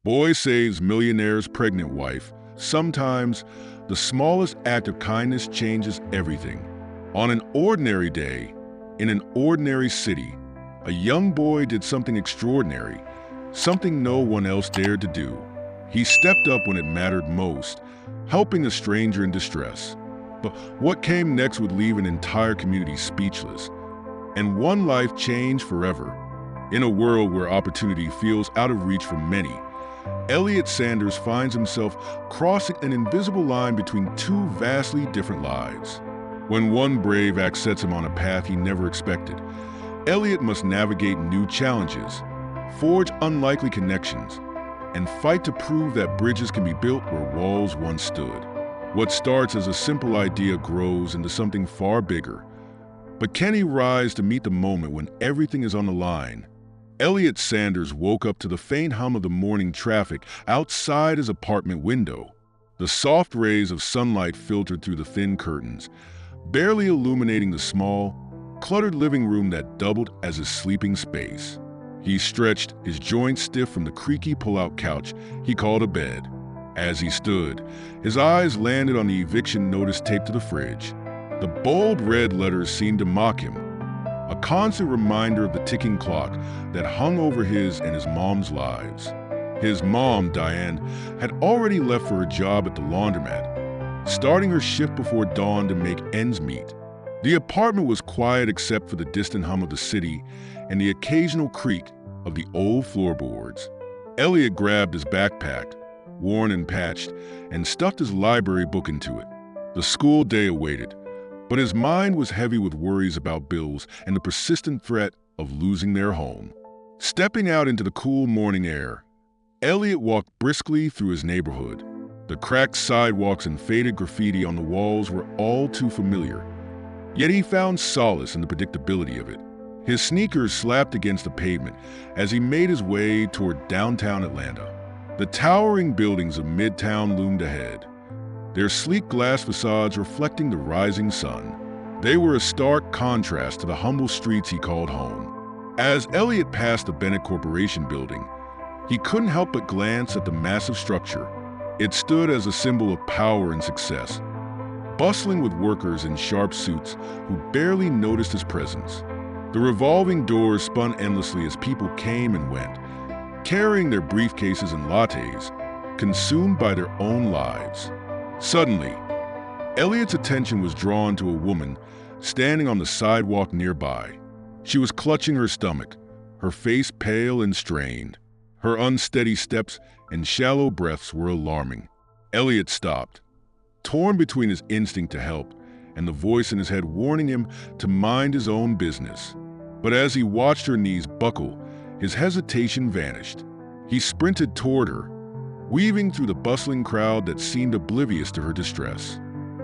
Boy saves millionaire's pregnant wife. Sometimes, the smallest act of kindness changes everything. On an ordinary day, in an ordinary city, a young boy did something extraordinary, something no one else dared to do. He stepped up when it mattered most, helping a stranger in distress. But what came next would leave an entire community speechless, and one life changed forever. In a world where opportunity feels out of reach for many, Elliot Sanders finds himself crossing an invisible line between two vastly different lives. When one brave act sets him on a path he never expected, Elliot must navigate new challenges, forge unlikely connections, and fight to prove that bridges can be built where walls once stood. What starts as a simple idea grows into something far bigger. But can he rise to meet the moment when everything is on the line? Elliot Sanders woke up to the faint hum of the morning traffic outside his apartment window. The soft rays of sunlight filtered through the thin curtains, barely illuminating the small, cluttered living room that doubled as his sleeping space. He stretched, his joints stiff from the creaky pull-out couch he called a bed. As he stood, his eyes landed on the eviction notice taped to the fridge. The bold red letters seemed to mock him, a constant reminder of the ticking clock that hung over his and his mom's lives. His mom, Diane, had already left for her job at the laundromat, starting her shift before dawn to make ends meet. The apartment was quiet except for the distant hum of the city and the occasional creak of the old floorboards. Elliot grabbed his backpack, worn and patched, and stuffed his library book into it. The school day awaited, but his mind was heavy with worries about bills and the persistent threat of losing their home. Stepping out into the cool morning air, Elliot walked briskly through his neighborhood. The cracked sidewalks and faded graffiti on the walls were all too familiar, yet he found solace in the predictability of it. His sneakers slapped against the pavement as he made his way toward downtown Atlanta. The towering buildings of Midtown loomed ahead, their sleek glass facades reflecting the rising sun. They were a stark contrast to the humble streets he called home. As Elliot passed the Bennett Corporation building, he couldn't help but glance at the massive structure. It stood as a symbol of power and success, bustling with workers in sharp suits who barely noticed his presence. The revolving doors spun endlessly as people came and went, carrying their briefcases and lattes, consumed by their own lives. Suddenly, Elliot's attention was drawn to a woman standing on the sidewalk nearby. She was clutching her stomach, her face pale and strained. Her unsteady steps and shallow breaths were alarming. Elliot stopped, torn between his instinct to help and the voice in his head warning him to mind his own business. But as he watched her knees buckle, his hesitation vanished. He sprinted toward her, weaving through the bustling crowd that seemed oblivious to her distress.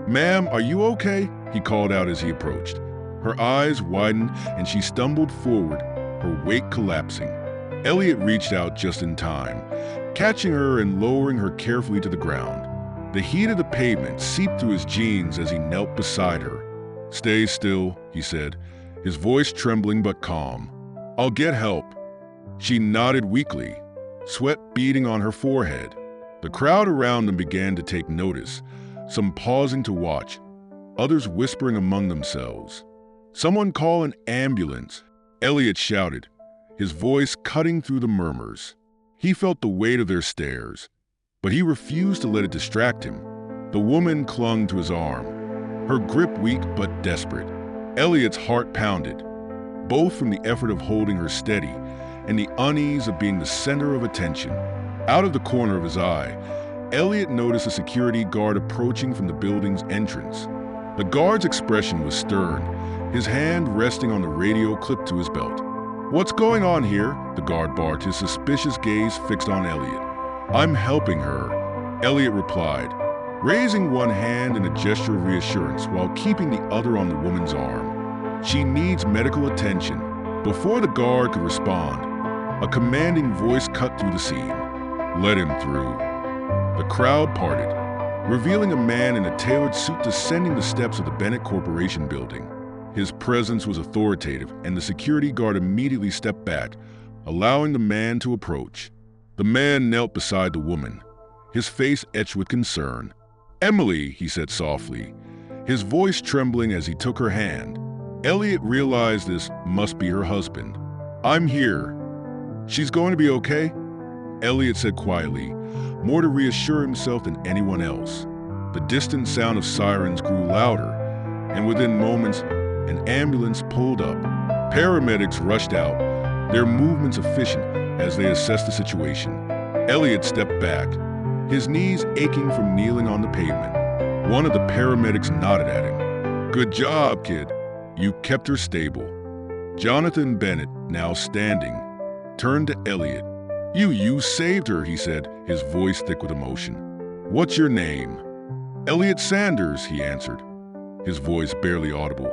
"Ma'am, are you okay?" he called out as he approached. Her eyes widened and she stumbled forward, her weight collapsing. Elliot reached out just in time, catching her and lowering her carefully to the ground. The heat of the pavement seeped through his jeans as he knelt beside her. "Stay still," he said, his voice trembling but calm. "I'll get help." She nodded weakly, sweat beading on her forehead. The crowd around them began to take notice, some pausing to watch, others whispering among themselves. "Someone call an ambulance," Elliot shouted, his voice cutting through the murmurs. He felt the weight of their stares, but he refused to let it distract him. The woman clung to his arm, her grip weak but desperate. Elliot's heart pounded, both from the effort of holding her steady and the unease of being the center of attention. Out of the corner of his eye, Elliot noticed a security guard approaching from the building's entrance. The guard's expression was stern, his hand resting on the radio clipped to his belt. "What's going on here?" the guard barked, his suspicious gaze fixed on Elliot. "I'm helping her," Elliot replied, raising one hand in a gesture of reassurance while keeping the other on the woman's arm. "She needs medical attention." Before the guard could respond, a commanding voice cut through the scene. "Let him through." The crowd parted, revealing a man in a tailored suit descending the steps of the Bennett Corporation building. His presence was authoritative, and the security guard immediately stepped back, allowing the man to approach. The man knelt beside the woman, his face etched with concern. "Emily," he said softly, his voice trembling as he took her hand. Elliot realized this must be her husband. "I'm here. She's going to be okay?" Elliot said quietly, more to reassure himself than anyone else. The distant sound of sirens grew louder, and within moments, an ambulance pulled up. Paramedics rushed out, their movements efficient as they assessed the situation. Elliot stepped back, his knees aching from kneeling on the pavement. One of the paramedics nodded at him. "Good job, kid. You kept her stable." Jonathan Bennett, now standing, turned to Elliot. You saved her," he said, his voice thick with emotion. "What's your name?" "Elliot Sanders," he answered, his voice barely audible.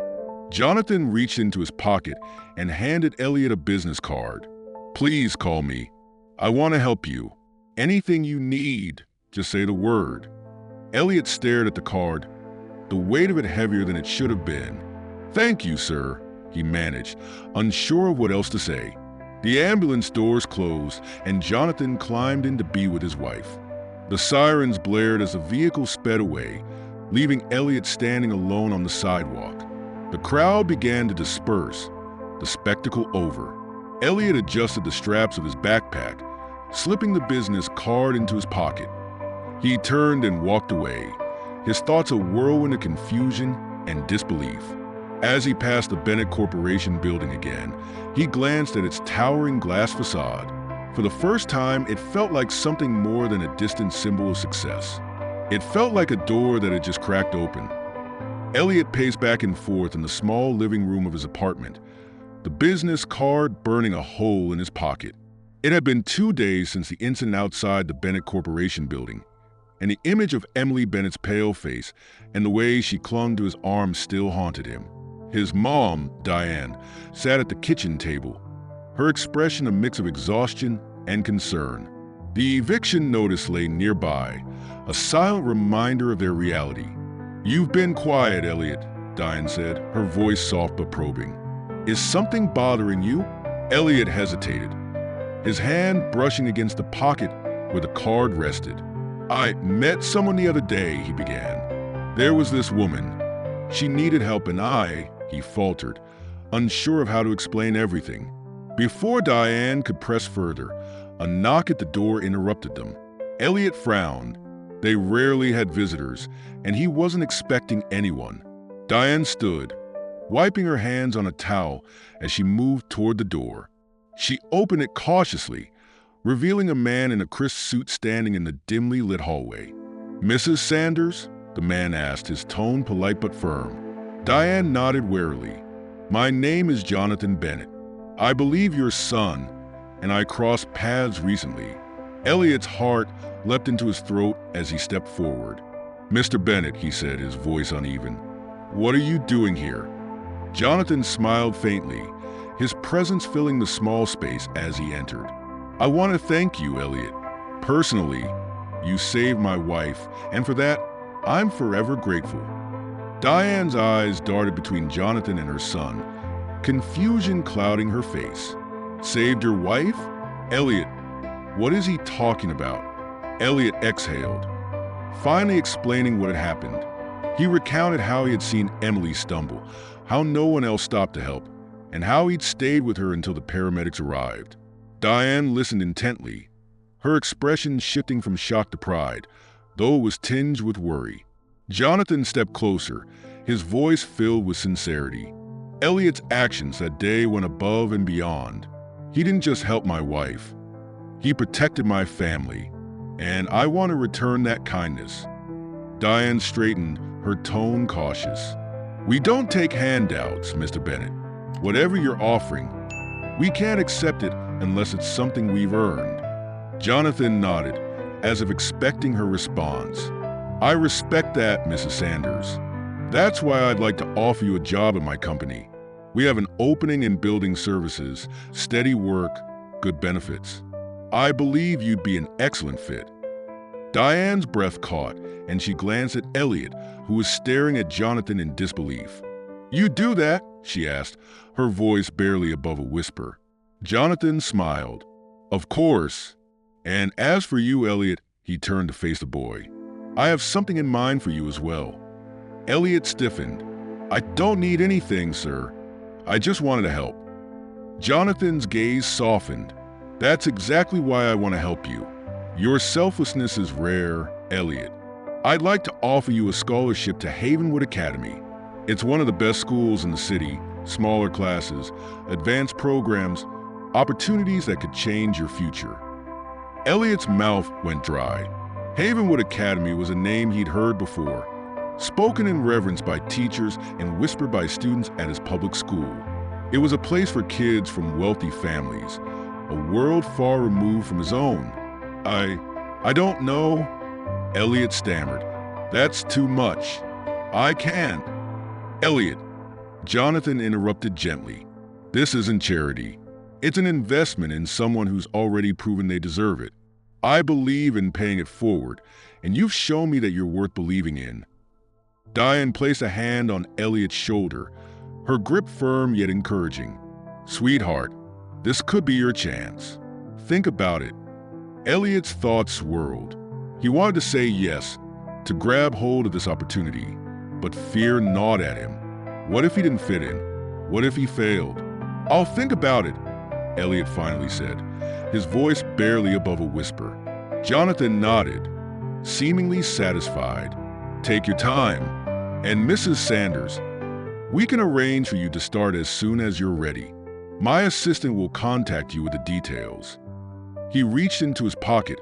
Jonathan reached into his pocket and handed Elliot a business card. "Please call me. I want to help you. Anything you need, just say the word." Elliot stared at the card, the weight of it heavier than it should have been. "Thank you, sir," he managed, unsure of what else to say. The ambulance doors closed, and Jonathan climbed in to be with his wife. The sirens blared as the vehicle sped away, leaving Elliot standing alone on the sidewalk. The crowd began to disperse, the spectacle over. Elliot adjusted the straps of his backpack, slipping the business card into his pocket. He turned and walked away, his thoughts a whirlwind of confusion and disbelief. As he passed the Bennett Corporation building again, he glanced at its towering glass facade. For the first time, it felt like something more than a distant symbol of success. It felt like a door that had just cracked open. Elliot paced back and forth in the small living room of his apartment, the business card burning a hole in his pocket. It had been 2 days since the incident outside the Bennett Corporation building, and the image of Emily Bennett's pale face and the way she clung to his arm still haunted him. His mom, Diane, sat at the kitchen table, her expression a mix of exhaustion and concern. The eviction notice lay nearby, a silent reminder of their reality. "You've been quiet, Elliot," Diane said, her voice soft but probing. "Is something bothering you?" Elliot hesitated, his hand brushing against the pocket where the card rested. "I met someone the other day," he began. "There was this woman. She needed help and he faltered, unsure of how to explain everything. Before Diane could press further, a knock at the door interrupted them. Elliot frowned. They rarely had visitors, and he wasn't expecting anyone. Diane stood, wiping her hands on a towel as she moved toward the door. She opened it cautiously, revealing a man in a crisp suit standing in the dimly lit hallway. "Mrs. Sanders?" the man asked, his tone polite but firm. Diane nodded warily. "My name is Jonathan Bennett. I believe your son and I crossed paths recently." Elliot's heart leapt into his throat as he stepped forward. "Mr. Bennett," he said, his voice uneven, "what are you doing here?" Jonathan smiled faintly, his presence filling the small space as he entered. "I want to thank you, Elliot. Personally, you saved my wife, and for that, I'm forever grateful." Diane's eyes darted between Jonathan and her son, confusion clouding her face. "Saved your wife? Elliot, what is he talking about?" Elliot exhaled, finally explaining what had happened. He recounted how he had seen Emily stumble, how no one else stopped to help, and how he'd stayed with her until the paramedics arrived. Diane listened intently, her expression shifting from shock to pride, though it was tinged with worry. Jonathan stepped closer, his voice filled with sincerity. "Elliot's actions that day went above and beyond. He didn't just help my wife. He protected my family, and I want to return that kindness." Diane straightened, her tone cautious. "We don't take handouts, Mr. Bennett. Whatever you're offering, we can't accept it unless it's something we've earned." Jonathan nodded, as if expecting her response. "I respect that, Mrs. Sanders. That's why I'd like to offer you a job at my company. We have an opening in building services, steady work, good benefits. I believe you'd be an excellent fit." Diane's breath caught, and she glanced at Elliot, who was staring at Jonathan in disbelief. "You do that?" she asked, her voice barely above a whisper. Jonathan smiled. "Of course. And as for you, Elliot, he turned to face the boy. I have something in mind for you as well. Elliot stiffened. I don't need anything, sir. I just wanted to help. Jonathan's gaze softened. That's exactly why I want to help you. Your selflessness is rare, Elliot. I'd like to offer you a scholarship to Havenwood Academy. It's one of the best schools in the city, smaller classes, advanced programs, opportunities that could change your future. Elliot's mouth went dry. Havenwood Academy was a name he'd heard before, spoken in reverence by teachers and whispered by students at his public school. It was a place for kids from wealthy families, a world far removed from his own. I don't know, Elliot stammered. That's too much. I can't. Elliot, Jonathan interrupted gently. This isn't charity. It's an investment in someone who's already proven they deserve it. I believe in paying it forward, and you've shown me that you're worth believing in. Diane placed a hand on Elliot's shoulder, her grip firm yet encouraging. Sweetheart, this could be your chance. Think about it. Elliot's thoughts swirled. He wanted to say yes, to grab hold of this opportunity, but fear gnawed at him. What if he didn't fit in? What if he failed? I'll think about it, Elliot finally said, his voice barely above a whisper. Jonathan nodded, seemingly satisfied. Take your time. And Mrs. Sanders, we can arrange for you to start as soon as you're ready. My assistant will contact you with the details. He reached into his pocket,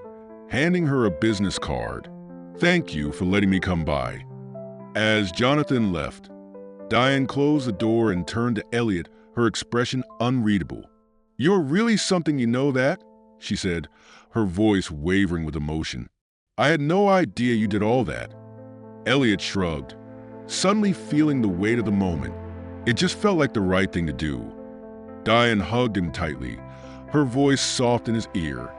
handing her a business card. Thank you for letting me come by. As Jonathan left, Diane closed the door and turned to Elliot, her expression unreadable. You're really something, you know that? She said, her voice wavering with emotion. I had no idea you did all that. Elliot shrugged, suddenly feeling the weight of the moment. It just felt like the right thing to do. Diane hugged him tightly, her voice soft in his ear.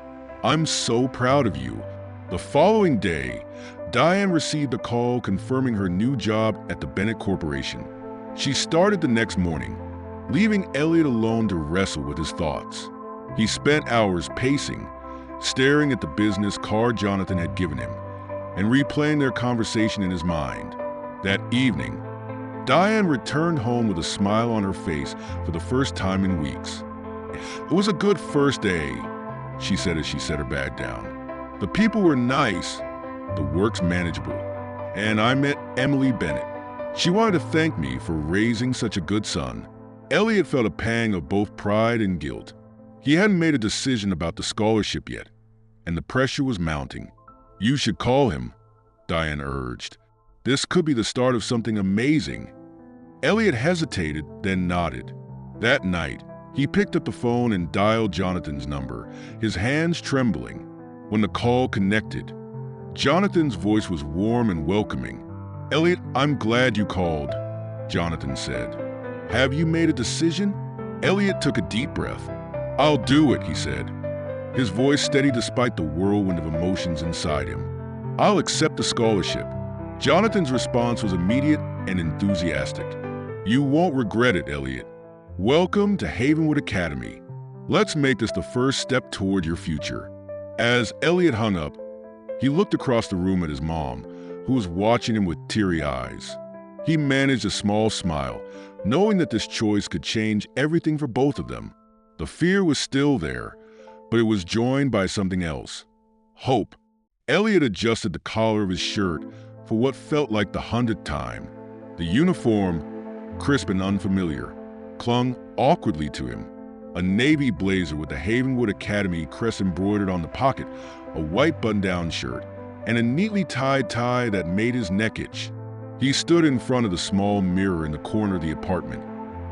I'm so proud of you. The following day, Diane received a call confirming her new job at the Bennett Corporation. She started the next morning, leaving Elliot alone to wrestle with his thoughts. He spent hours pacing, staring at the business card Jonathan had given him, and replaying their conversation in his mind. That evening, Diane returned home with a smile on her face for the first time in weeks. It was a good first day, she said as she set her bag down. The people were nice, the work's manageable, and I met Emily Bennett. She wanted to thank me for raising such a good son. Elliot felt a pang of both pride and guilt. He hadn't made a decision about the scholarship yet, and the pressure was mounting. You should call him, Diane urged. This could be the start of something amazing. Elliot hesitated, then nodded. That night, he picked up the phone and dialed Jonathan's number, his hands trembling. When the call connected, Jonathan's voice was warm and welcoming. Elliot, I'm glad you called, Jonathan said. Have you made a decision? Elliot took a deep breath. I'll do it, he said, his voice steady despite the whirlwind of emotions inside him. I'll accept the scholarship. Jonathan's response was immediate and enthusiastic. You won't regret it, Elliot. Welcome to Havenwood Academy. Let's make this the first step toward your future. As Elliot hung up, he looked across the room at his mom, who was watching him with teary eyes. He managed a small smile, knowing that this choice could change everything for both of them. The fear was still there, but it was joined by something else. Hope. Elliot adjusted the collar of his shirt for what felt like the 100th time. The uniform, crisp and unfamiliar, clung awkwardly to him. A navy blazer with the Havenwood Academy crest embroidered on the pocket, a white button-down shirt, and a neatly tied tie that made his neck itch. He stood in front of the small mirror in the corner of the apartment,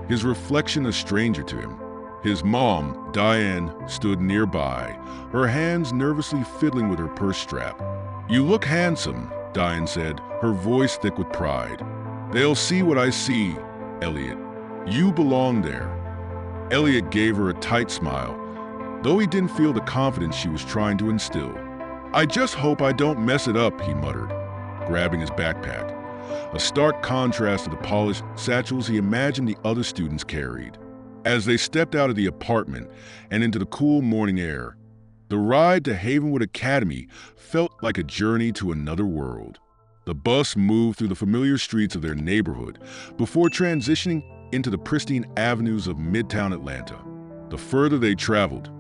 his reflection a stranger to him. His mom, Diane, stood nearby, her hands nervously fiddling with her purse strap. You look handsome, Diane said, her voice thick with pride. They'll see what I see, Elliot. You belong there. Elliot gave her a tight smile, though he didn't feel the confidence she was trying to instill. I just hope I don't mess it up, he muttered, grabbing his backpack, a stark contrast to the polished satchels he imagined the other students carried. As they stepped out of the apartment and into the cool morning air, The ride to Havenwood Academy felt like a journey to another world. The bus moved through the familiar streets of their neighborhood before transitioning into the pristine avenues of Midtown Atlanta. The further they traveled,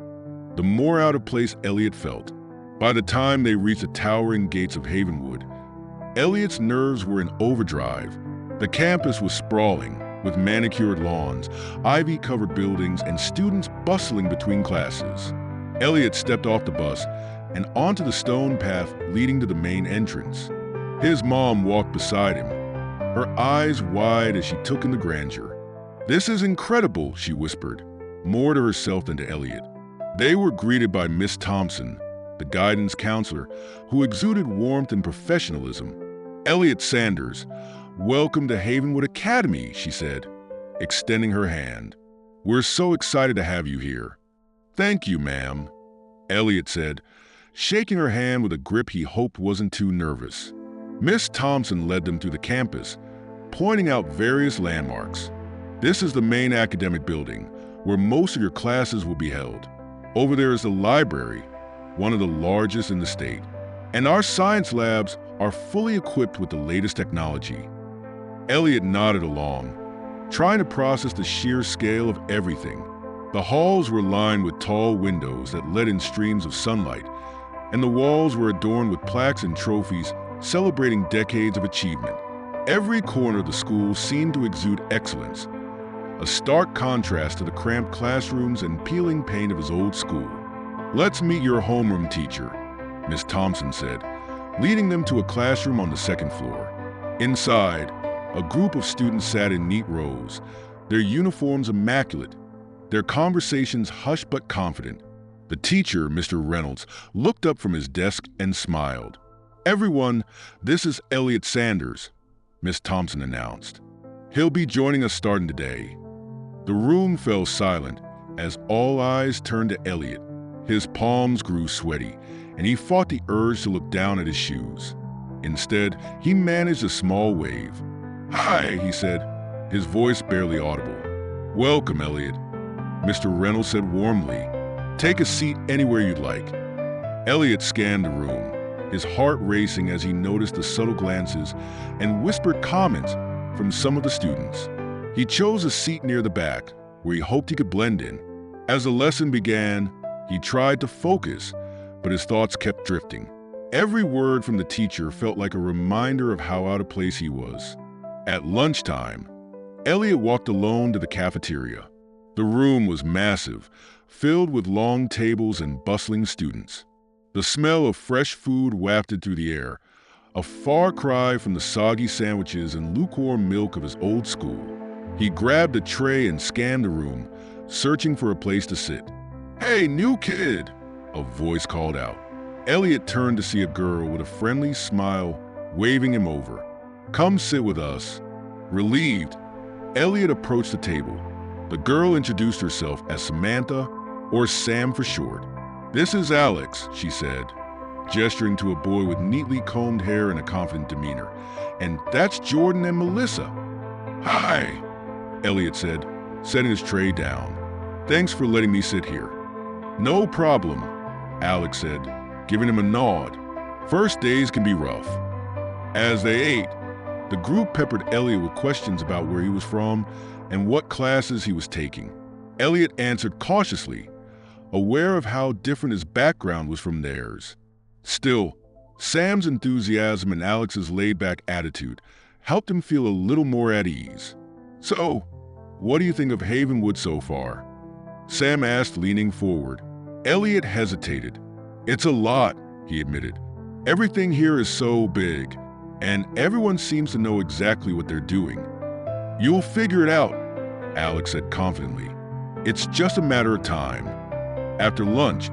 the more out of place Elliot felt. By the time they reached the towering gates of Havenwood, Elliot's nerves were in overdrive. The campus was sprawling, with manicured lawns, ivy-covered buildings, and students bustling between classes. Elliot stepped off the bus and onto the stone path leading to the main entrance. His mom walked beside him, her eyes wide as she took in the grandeur. "This is incredible," she whispered, more to herself than to Elliot. They were greeted by Miss Thompson, the guidance counselor, who exuded warmth and professionalism. "Elliot Sanders, welcome to Havenwood Academy," she said, extending her hand. "We're so excited to have you here." "Thank you, ma'am," Elliot said, shaking her hand with a grip he hoped wasn't too nervous. Miss Thompson led them through the campus, pointing out various landmarks. "This is the main academic building, where most of your classes will be held. Over there is the library, one of the largest in the state, and our science labs are fully equipped with the latest technology." Elliot nodded along, trying to process the sheer scale of everything. The halls were lined with tall windows that let in streams of sunlight, and the walls were adorned with plaques and trophies celebrating decades of achievement. Every corner of the school seemed to exude excellence, a stark contrast to the cramped classrooms and peeling paint of his old school. "Let's meet your homeroom teacher," Miss Thompson said, leading them to a classroom on the second floor. Inside, a group of students sat in neat rows, their uniforms immaculate, their conversations hushed but confident. The teacher, Mr. Reynolds, looked up from his desk and smiled. "Everyone, this is Elliot Sanders," Miss Thompson announced. "He'll be joining us starting today." The room fell silent as all eyes turned to Elliot. His palms grew sweaty, and he fought the urge to look down at his shoes. Instead, he managed a small wave. "Hi," he said, his voice barely audible. "Welcome, Elliot," Mr. Reynolds said warmly. "Take a seat anywhere you'd like." Elliot scanned the room, his heart racing as he noticed the subtle glances and whispered comments from some of the students. He chose a seat near the back, where he hoped he could blend in. As the lesson began, he tried to focus, but his thoughts kept drifting. Every word from the teacher felt like a reminder of how out of place he was. At lunchtime, Elliot walked alone to the cafeteria. The room was massive, filled with long tables and bustling students. The smell of fresh food wafted through the air, a far cry from the soggy sandwiches and lukewarm milk of his old school. He grabbed a tray and scanned the room, searching for a place to sit. "Hey, new kid," a voice called out. Elliot turned to see a girl with a friendly smile waving him over. "Come sit with us." Relieved, Elliot approached the table. The girl introduced herself as Samantha, or Sam for short. "This is Alex," she said, gesturing to a boy with neatly combed hair and a confident demeanor. "And that's Jordan and Melissa." "Hi," Elliot said, setting his tray down. "Thanks for letting me sit here." "No problem," Alex said, giving him a nod. "First days can be rough." As they ate, the group peppered Elliot with questions about where he was from and what classes he was taking. Elliot answered cautiously, aware of how different his background was from theirs. Still, Sam's enthusiasm and Alex's laid-back attitude helped him feel a little more at ease. "So, what do you think of Havenwood so far?" Sam asked, leaning forward. Elliot hesitated. "It's a lot," he admitted. "Everything here is so big, and everyone seems to know exactly what they're doing." "You'll figure it out," Alex said confidently. "It's just a matter of time." After lunch,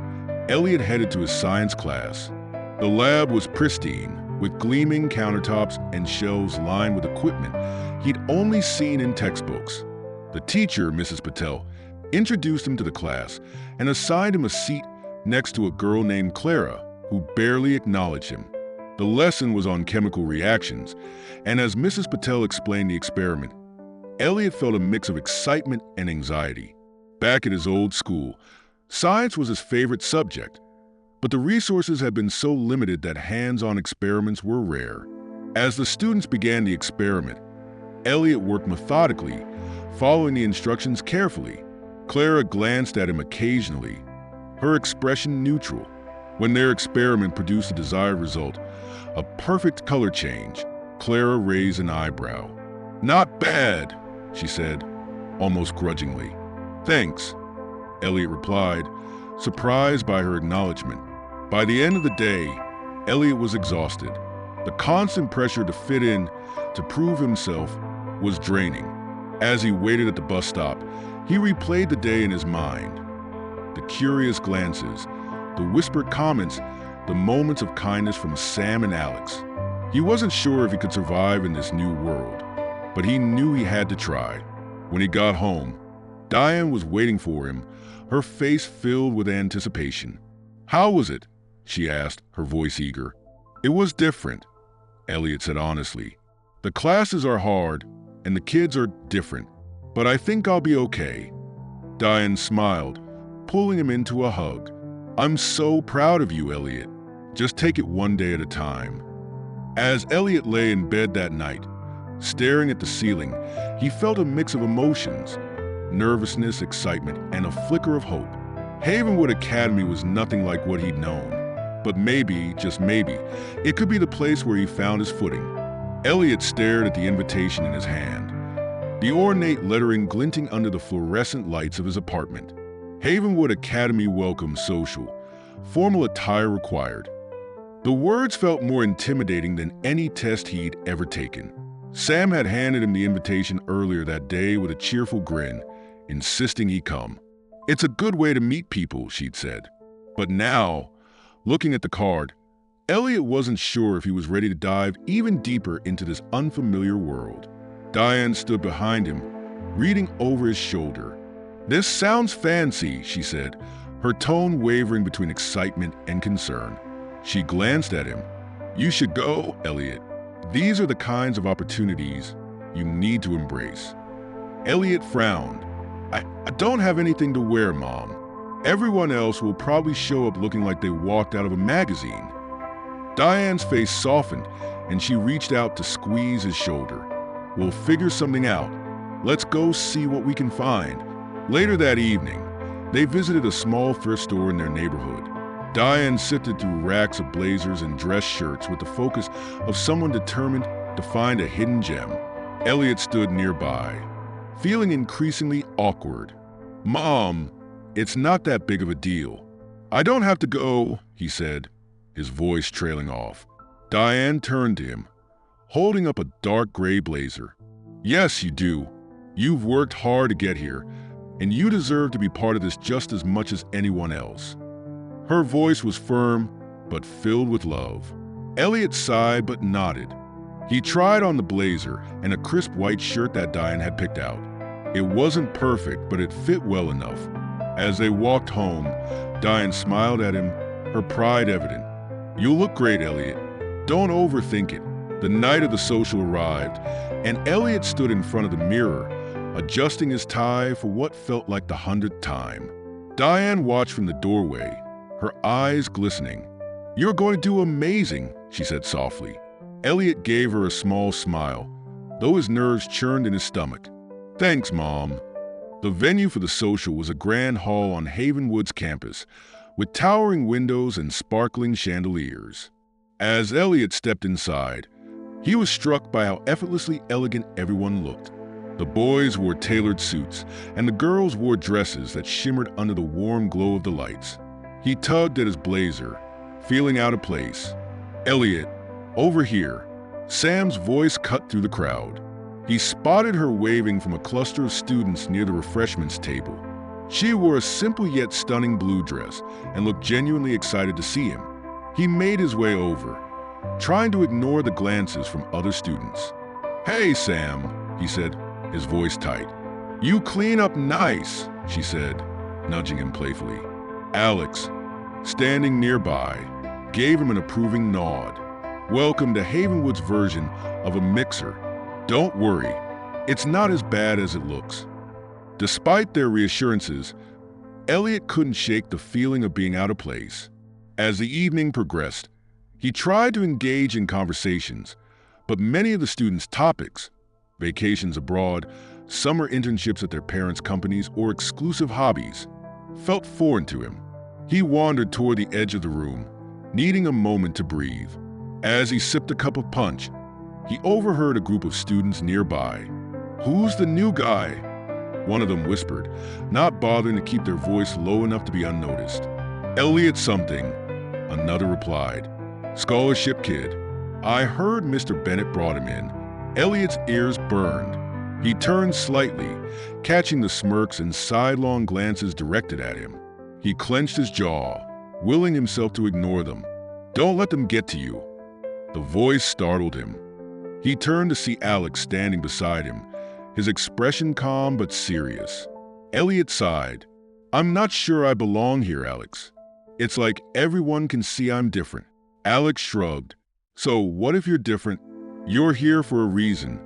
Elliot headed to his science class. The lab was pristine, with gleaming countertops and shelves lined with equipment he'd only seen in textbooks. The teacher, Mrs. Patel, introduced him to the class and assigned him a seat next to a girl named Clara, who barely acknowledged him. The lesson was on chemical reactions, and as Mrs. Patel explained the experiment, Elliot felt a mix of excitement and anxiety. Back at his old school, science was his favorite subject, but the resources had been so limited that hands-on experiments were rare. As the students began the experiment, Elliot worked methodically, following the instructions carefully. Clara glanced at him occasionally, her expression neutral. When their experiment produced the desired result, a perfect color change, Clara raised an eyebrow. "Not bad," she said, almost grudgingly. "Thanks," Elliot replied, surprised by her acknowledgement. By the end of the day, Elliot was exhausted. The constant pressure to fit in, to prove himself, was draining. As he waited at the bus stop, he replayed the day in his mind. The curious glances, the whispered comments, the moments of kindness from Sam and Alex. He wasn't sure if he could survive in this new world, but he knew he had to try. When he got home, Diane was waiting for him, her face filled with anticipation. "How was it?" she asked, her voice eager. "It was different," Elliot said honestly. "The classes are hard, and the kids are different, but I think I'll be okay." Diane smiled, pulling him into a hug. "I'm so proud of you, Elliot. Just take it one day at a time." As Elliot lay in bed that night, staring at the ceiling, he felt a mix of emotions: nervousness, excitement, and a flicker of hope. Havenwood Academy was nothing like what he'd known, but maybe, just maybe, it could be the place where he found his footing. Elliot stared at the invitation in his hand, the ornate lettering glinting under the fluorescent lights of his apartment. Havenwood Academy Welcome Social, formal attire required. The words felt more intimidating than any test he'd ever taken. Sam had handed him the invitation earlier that day with a cheerful grin, insisting he come. "It's a good way to meet people," she'd said. But now, looking at the card, Elliot wasn't sure if he was ready to dive even deeper into this unfamiliar world. Diane stood behind him, reading over his shoulder. "This sounds fancy," she said, her tone wavering between excitement and concern. She glanced at him. "You should go, Elliot. These are the kinds of opportunities you need to embrace." Elliot frowned. I don't have anything to wear, Mom. Everyone else will probably show up looking like they walked out of a magazine." Diane's face softened, and she reached out to squeeze his shoulder. "We'll figure something out. Let's go see what we can find." Later that evening, they visited a small thrift store in their neighborhood. Diane sifted through racks of blazers and dress shirts with the focus of someone determined to find a hidden gem. Elliot stood nearby, feeling increasingly awkward. "Mom, it's not that big of a deal. I don't have to go," he said, his voice trailing off. Diane turned to him, holding up a dark gray blazer. "Yes, you do. You've worked hard to get here, and you deserve to be part of this just as much as anyone else." Her voice was firm, but filled with love. Elliot sighed but nodded. He tried on the blazer and a crisp white shirt that Diane had picked out. It wasn't perfect, but it fit well enough. As they walked home, Diane smiled at him, her pride evident. "You'll look great, Elliot. Don't overthink it." The night of the social arrived, and Elliot stood in front of the mirror, adjusting his tie for what felt like the 100th time. Diane watched from the doorway, her eyes glistening. "You're going to do amazing," she said softly. Elliot gave her a small smile, though his nerves churned in his stomach. "Thanks, Mom." The venue for the social was a grand hall on Havenwood's campus, with towering windows and sparkling chandeliers. As Elliot stepped inside, he was struck by how effortlessly elegant everyone looked. The boys wore tailored suits, and the girls wore dresses that shimmered under the warm glow of the lights. He tugged at his blazer, feeling out of place. "Elliot, over here." Sam's voice cut through the crowd. He spotted her waving from a cluster of students near the refreshments table. She wore a simple yet stunning blue dress and looked genuinely excited to see him. He made his way over, trying to ignore the glances from other students. "Hey, Sam," he said, his voice tight. "You clean up nice," she said, nudging him playfully. Alex, standing nearby, gave him an approving nod. "Welcome to Havenwood's version of a mixer. Don't worry, it's not as bad as it looks." Despite their reassurances, Elliot couldn't shake the feeling of being out of place. As the evening progressed, he tried to engage in conversations, but many of the students' topics, vacations abroad, summer internships at their parents' companies, or exclusive hobbies, felt foreign to him. He wandered toward the edge of the room, needing a moment to breathe. As he sipped a cup of punch, he overheard a group of students nearby. "Who's the new guy?" one of them whispered, not bothering to keep their voice low enough to be unnoticed. "Elliot something," another replied. "Scholarship kid. I heard Mr. Bennett brought him in." Elliot's ears burned. He turned slightly, catching the smirks and sidelong glances directed at him. He clenched his jaw, willing himself to ignore them. "Don't let them get to you." The voice startled him. He turned to see Alex standing beside him, his expression calm but serious. Elliot sighed. "I'm not sure I belong here, Alex. It's like everyone can see I'm different." Alex shrugged. "So what if you're different? You're here for a reason.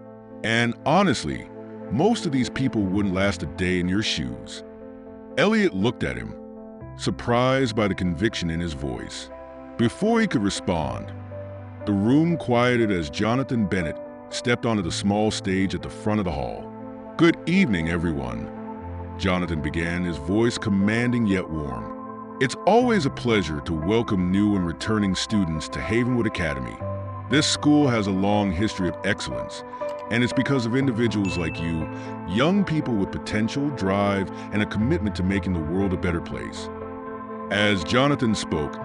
And honestly, most of these people wouldn't last a day in your shoes." Elliot looked at him, surprised by the conviction in his voice. Before he could respond, the room quieted as Jonathan Bennett stepped onto the small stage at the front of the hall. "Good evening, everyone," Jonathan began, his voice commanding yet warm. "It's always a pleasure to welcome new and returning students to Havenwood Academy. This school has a long history of excellence, and it's because of individuals like you, young people with potential, drive, and a commitment to making the world a better place." As Jonathan spoke,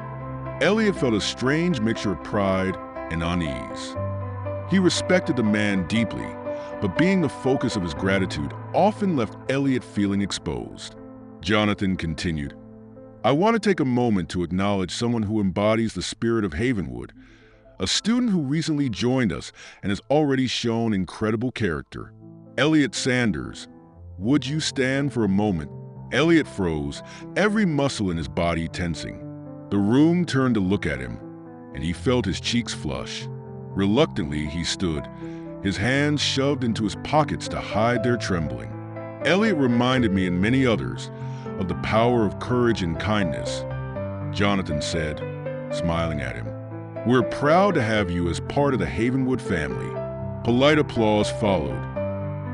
Elliot felt a strange mixture of pride and unease. He respected the man deeply, but being the focus of his gratitude often left Elliot feeling exposed. Jonathan continued, "I want to take a moment to acknowledge someone who embodies the spirit of Havenwood, a student who recently joined us and has already shown incredible character. Elliot Sanders. Would you stand for a moment?" Elliot froze, every muscle in his body tensing. The room turned to look at him, and he felt his cheeks flush. Reluctantly, he stood, his hands shoved into his pockets to hide their trembling. "Elliot reminded me and many others of the power of courage and kindness," Jonathan said, smiling at him. "We're proud to have you as part of the Havenwood family." Polite applause followed,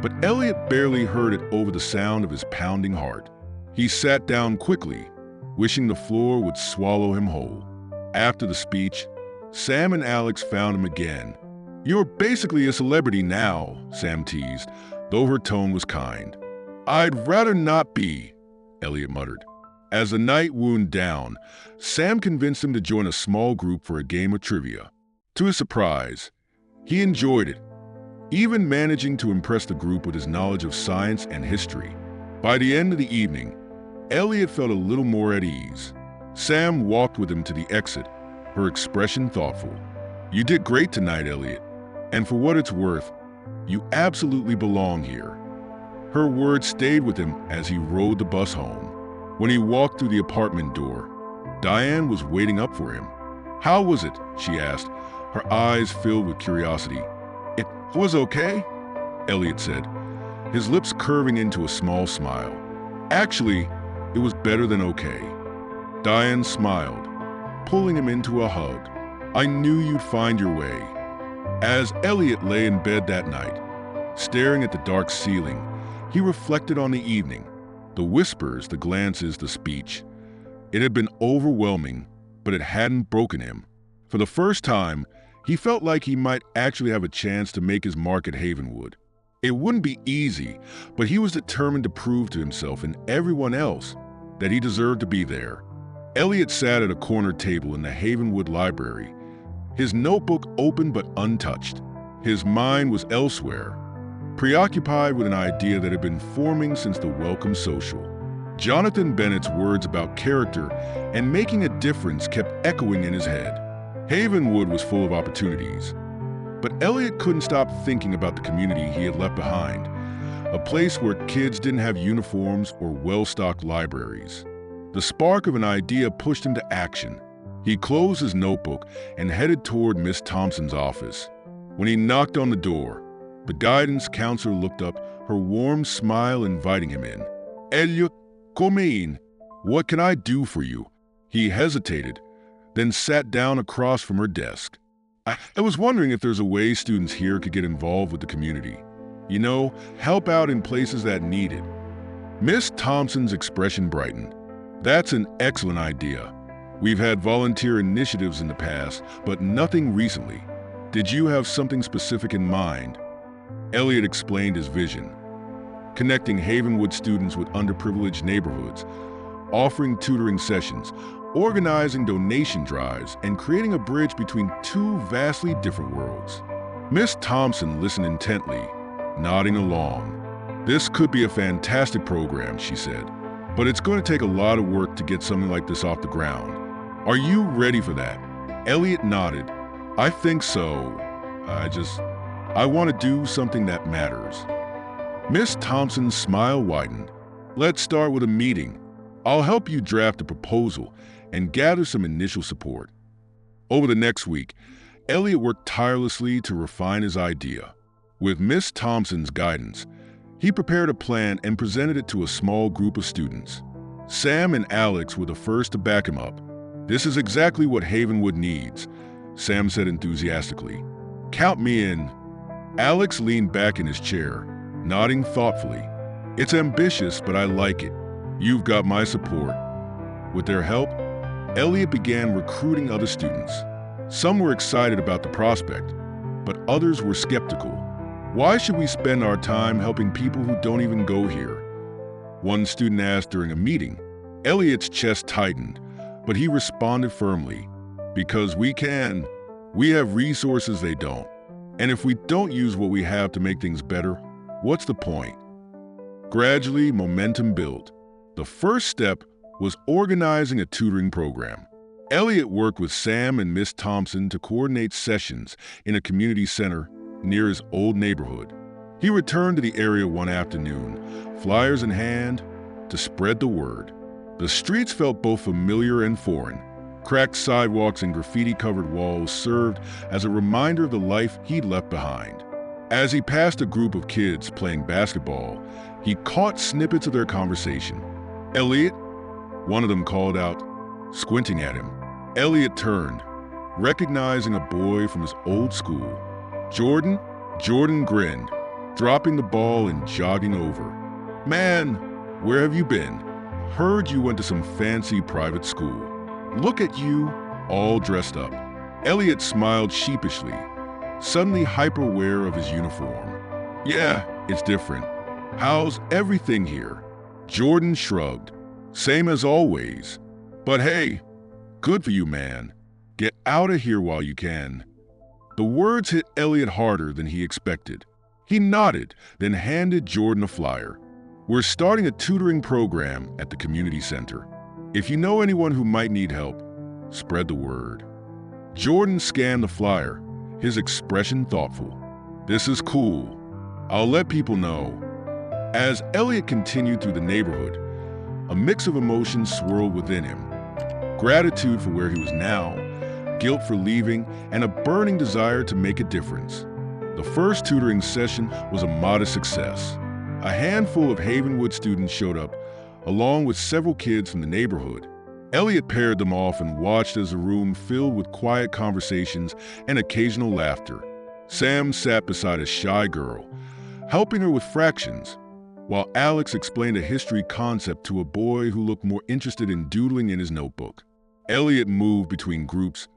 but Elliot barely heard it over the sound of his pounding heart. He sat down quickly, wishing the floor would swallow him whole. After the speech, Sam and Alex found him again. "You're basically a celebrity now," Sam teased, though her tone was kind. "I'd rather not be," Elliot muttered. As the night wound down, Sam convinced him to join a small group for a game of trivia. To his surprise, he enjoyed it, even managing to impress the group with his knowledge of science and history. By the end of the evening, Elliot felt a little more at ease. Sam walked with him to the exit, her expression thoughtful. "You did great tonight, Elliot. And for what it's worth, you absolutely belong here." Her words stayed with him as he rode the bus home. When he walked through the apartment door, Diane was waiting up for him. "How was it?" she asked, her eyes filled with curiosity. "It was okay," Elliot said, his lips curving into a small smile. "Actually, it was better than okay." Diane smiled, pulling him into a hug. "I knew you'd find your way." As Elliot lay in bed that night, staring at the dark ceiling, he reflected on the evening, the whispers, the glances, the speech. It had been overwhelming, but it hadn't broken him. For the first time, he felt like he might actually have a chance to make his mark at Havenwood. It wouldn't be easy, but he was determined to prove to himself and everyone else that he deserved to be there. Elliot sat at a corner table in the Havenwood library, his notebook open but untouched. His mind was elsewhere, preoccupied with an idea that had been forming since the welcome social. Jonathan Bennett's words about character and making a difference kept echoing in his head. Havenwood was full of opportunities, but Elliot couldn't stop thinking about the community he had left behind, a place where kids didn't have uniforms or well-stocked libraries. The spark of an idea pushed him to action. He closed his notebook and headed toward Miss Thompson's office. When he knocked on the door, the guidance counselor looked up, her warm smile inviting him in. "Elliot, come in. What can I do for you?" He hesitated, then sat down across from her desk. I was wondering if there's a way students here could get involved with the community. You know, help out in places that need it. Miss Thompson's expression brightened. That's an excellent idea. We've had volunteer initiatives in the past, but nothing recently. Did you have something specific in mind? Elliot explained his vision. Connecting Havenwood students with underprivileged neighborhoods, offering tutoring sessions, organizing donation drives, and creating a bridge between two vastly different worlds. Miss Thompson listened intently, nodding along. This could be a fantastic program, she said, but it's going to take a lot of work to get something like this off the ground. Are you ready for that? Elliot nodded. I think so. I want to do something that matters. Miss Thompson's smile widened. Let's start with a meeting. I'll help you draft a proposal and gather some initial support. Over the next week, Elliot worked tirelessly to refine his idea. With Miss Thompson's guidance, he prepared a plan and presented it to a small group of students. Sam and Alex were the first to back him up. This is exactly what Havenwood needs, Sam said enthusiastically. Count me in. Alex leaned back in his chair, nodding thoughtfully. It's ambitious, but I like it. You've got my support. With their help, Elliot began recruiting other students. Some were excited about the prospect, but others were skeptical. Why should we spend our time helping people who don't even go here? One student asked during a meeting. Elliot's chest tightened, but he responded firmly. Because we can. We have resources they don't. And if we don't use what we have to make things better, what's the point? Gradually, momentum built. The first step was organizing a tutoring program. Elliot worked with Sam and Miss Thompson to coordinate sessions in a community center near his old neighborhood. He returned to the area one afternoon, flyers in hand, to spread the word. The streets felt both familiar and foreign. Cracked sidewalks and graffiti-covered walls served as a reminder of the life he'd left behind. As he passed a group of kids playing basketball, he caught snippets of their conversation. Elliot? One of them called out, squinting at him. Elliot turned, recognizing a boy from his old school. Jordan? Jordan grinned, dropping the ball and jogging over. Man, where have you been? Heard you went to some fancy private school. Look at you, all dressed up. Elliot smiled sheepishly, suddenly hyper-aware of his uniform. Yeah, it's different. How's everything here? Jordan shrugged. Same as always. But hey, good for you, man. Get out of here while you can. The words hit Elliot harder than he expected. He nodded, then handed Jordan a flyer. We're starting a tutoring program at the community center. If you know anyone who might need help, spread the word. Jordan scanned the flyer, his expression thoughtful. This is cool. I'll let people know. As Elliot continued through the neighborhood, a mix of emotions swirled within him. Gratitude for where he was now, guilt for leaving, and a burning desire to make a difference. The first tutoring session was a modest success. A handful of Havenwood students showed up, along with several kids from the neighborhood. Elliot paired them off and watched as the room filled with quiet conversations and occasional laughter. Sam sat beside a shy girl, helping her with fractions, while Alex explained a history concept to a boy who looked more interested in doodling in his notebook. Elliot moved between groups,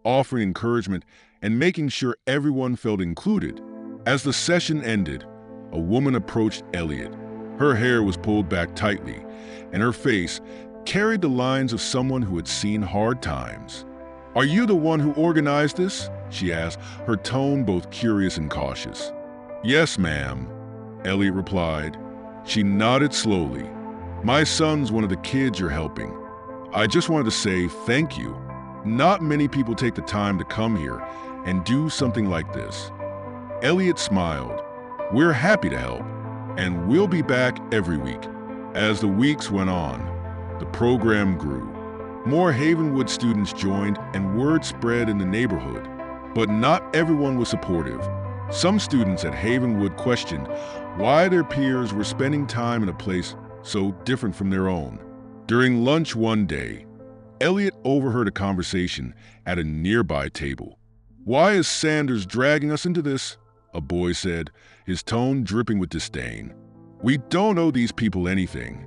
offering encouragement and making sure everyone felt included. As the session ended, a woman approached Elliot. Her hair was pulled back tightly, and her face carried the lines of someone who had seen hard times. "Are you the one who organized this?" she asked, her tone both curious and cautious. "Yes, ma'am," Elliot replied. She nodded slowly. "My son's one of the kids you're helping. I just wanted to say thank you. Not many people take the time to come here and do something like this." Elliot smiled. "We're happy to help, and we'll be back every week." As the weeks went on, the program grew. More Havenwood students joined and word spread in the neighborhood. But not everyone was supportive. Some students at Havenwood questioned why their peers were spending time in a place so different from their own. During lunch one day, Elliot overheard a conversation at a nearby table. "Why is Sanders dragging us into this?" a boy said, his tone dripping with disdain. "We don't owe these people anything."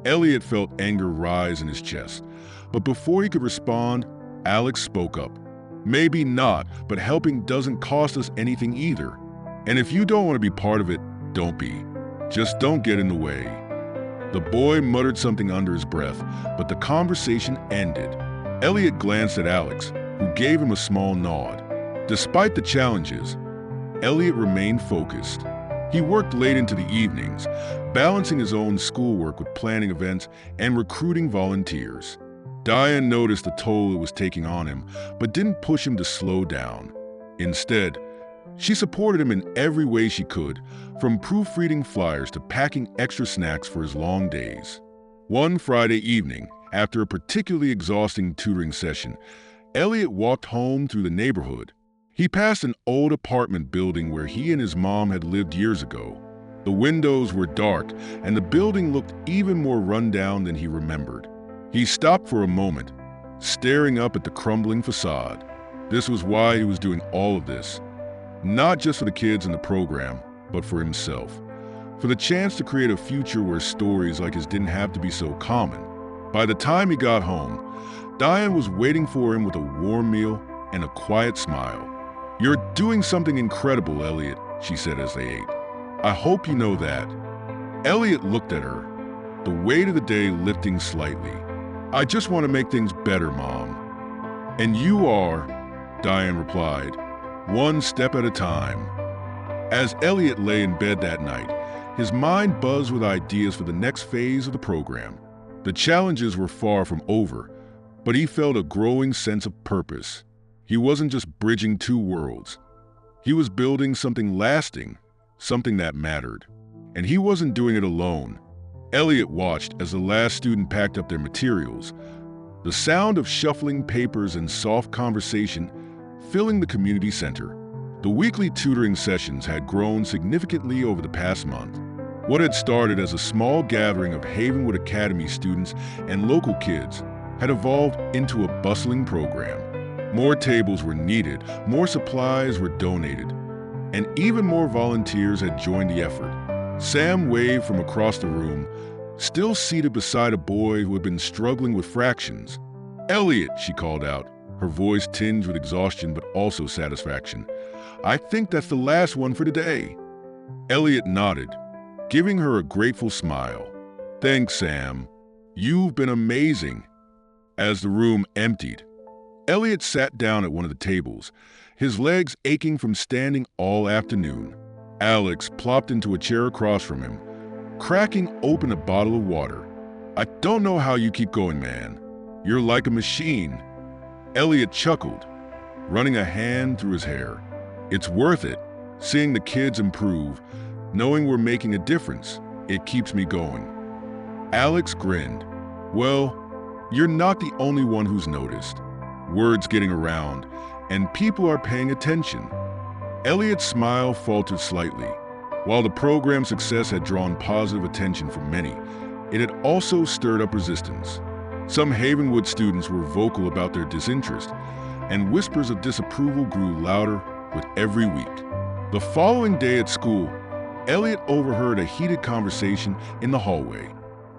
Elliot felt anger rise in his chest, but before he could respond, Alex spoke up. "Maybe not, but helping doesn't cost us anything either. And if you don't want to be part of it, don't be. Just don't get in the way." The boy muttered something under his breath, but the conversation ended. Elliot glanced at Alex, who gave him a small nod. Despite the challenges, Elliot remained focused. He worked late into the evenings, balancing his own schoolwork with planning events and recruiting volunteers. Diane noticed the toll it was taking on him, but didn't push him to slow down. Instead, she supported him in every way she could, from proofreading flyers to packing extra snacks for his long days. One Friday evening, after a particularly exhausting tutoring session, Elliot walked home through the neighborhood. He passed an old apartment building where he and his mom had lived years ago. The windows were dark, and the building looked even more run-down than he remembered. He stopped for a moment, staring up at the crumbling facade. This was why he was doing all of this. Not just for the kids in the program, but for himself. For the chance to create a future where stories like his didn't have to be so common. By the time he got home, Diane was waiting for him with a warm meal and a quiet smile. "You're doing something incredible, Elliot," she said as they ate. "I hope you know that." Elliot looked at her, the weight of the day lifting slightly. "I just want to make things better, Mom." "And you are," Diane replied, "one step at a time." As Elliot lay in bed that night, his mind buzzed with ideas for the next phase of the program. The challenges were far from over, but he felt a growing sense of purpose. He wasn't just bridging two worlds. He was building something lasting, something that mattered. And he wasn't doing it alone. Elliot watched as the last student packed up their materials, the sound of shuffling papers and soft conversation filling the community center. The weekly tutoring sessions had grown significantly over the past month. What had started as a small gathering of Havenwood Academy students and local kids had evolved into a bustling program. More tables were needed, more supplies were donated, and even more volunteers had joined the effort. Sam waved from across the room, still seated beside a boy who had been struggling with fractions. "Elliot," she called out, her voice tinged with exhaustion but also satisfaction. "I think that's the last one for today." Elliot nodded, giving her a grateful smile. "Thanks, Sam. You've been amazing." As the room emptied, Elliot sat down at one of the tables, his legs aching from standing all afternoon. Alex plopped into a chair across from him, cracking open a bottle of water. "I don't know how you keep going, man. You're like a machine." Elliot chuckled, running a hand through his hair. "It's worth it, seeing the kids improve, knowing we're making a difference. It keeps me going." Alex grinned. "Well, you're not the only one who's noticed. Word's getting around, and people are paying attention." Elliot's smile faltered slightly. While the program's success had drawn positive attention from many, it had also stirred up resistance. Some Havenwood students were vocal about their disinterest, and whispers of disapproval grew louder with every week. The following day at school, Elliot overheard a heated conversation in the hallway.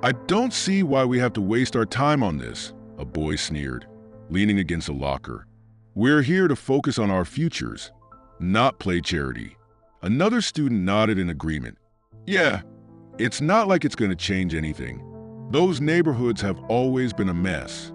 "I don't see why we have to waste our time on this," a boy sneered, leaning against a locker. "We're here to focus on our futures, not play charity." Another student nodded in agreement. "Yeah, it's not like it's going to change anything. Those neighborhoods have always been a mess."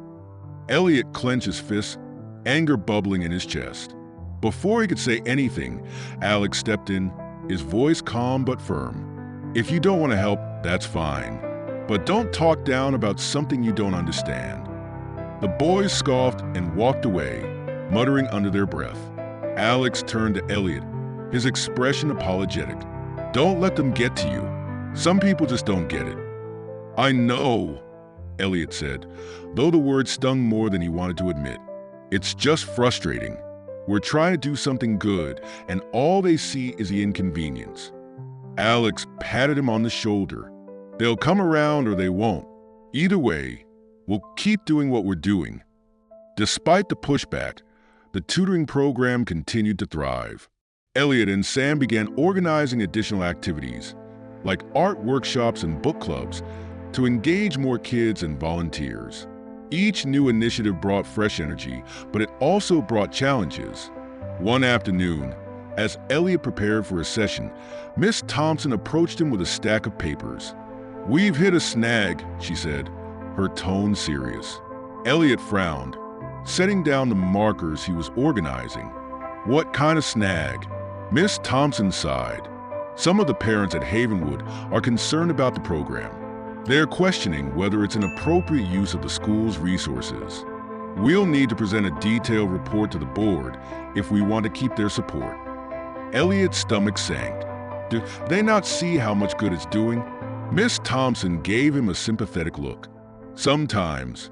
Elliot clenched his fists, anger bubbling in his chest. Before he could say anything, Alex stepped in, his voice calm but firm. "If you don't want to help, that's fine. But don't talk down about something you don't understand." The boys scoffed and walked away, muttering under their breath. Alex turned to Elliot, his expression apologetic. "Don't let them get to you. Some people just don't get it." "I know," Elliot said, though the words stung more than he wanted to admit. "It's just frustrating. We're trying to do something good, and all they see is the inconvenience." Alex patted him on the shoulder. "They'll come around or they won't. Either way, We'll keep doing what we're doing. Despite the pushback, the tutoring program continued to thrive. Elliot and Sam began organizing additional activities, like art workshops and book clubs, to engage more kids and volunteers. Each new initiative brought fresh energy, but it also brought challenges. One afternoon, as Elliot prepared for a session, Miss Thompson approached him with a stack of papers. "We've hit a snag," she said, her tone serious. Elliot frowned, setting down the markers he was organizing. "What kind of snag?" Miss Thompson sighed. "Some of the parents at Havenwood are concerned about the program. They're questioning whether it's an appropriate use of the school's resources. We'll need to present a detailed report to the board if we want to keep their support." Elliot's stomach sank. Do they not see how much good it's doing? Miss Thompson gave him a sympathetic look. "Sometimes,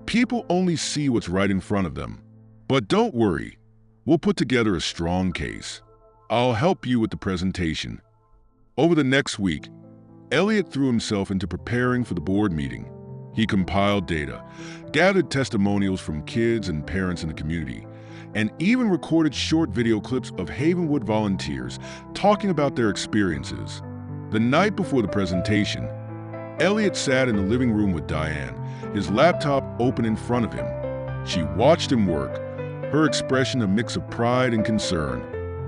people only see what's right in front of them. But don't worry, we'll put together a strong case. I'll help you with the presentation." Over the next week, Elliot threw himself into preparing for the board meeting. He compiled data, gathered testimonials from kids and parents in the community, and even recorded short video clips of Havenwood volunteers talking about their experiences. The night before the presentation, Elliot sat in the living room with Diane, his laptop open in front of him. She watched him work, her expression a mix of pride and concern.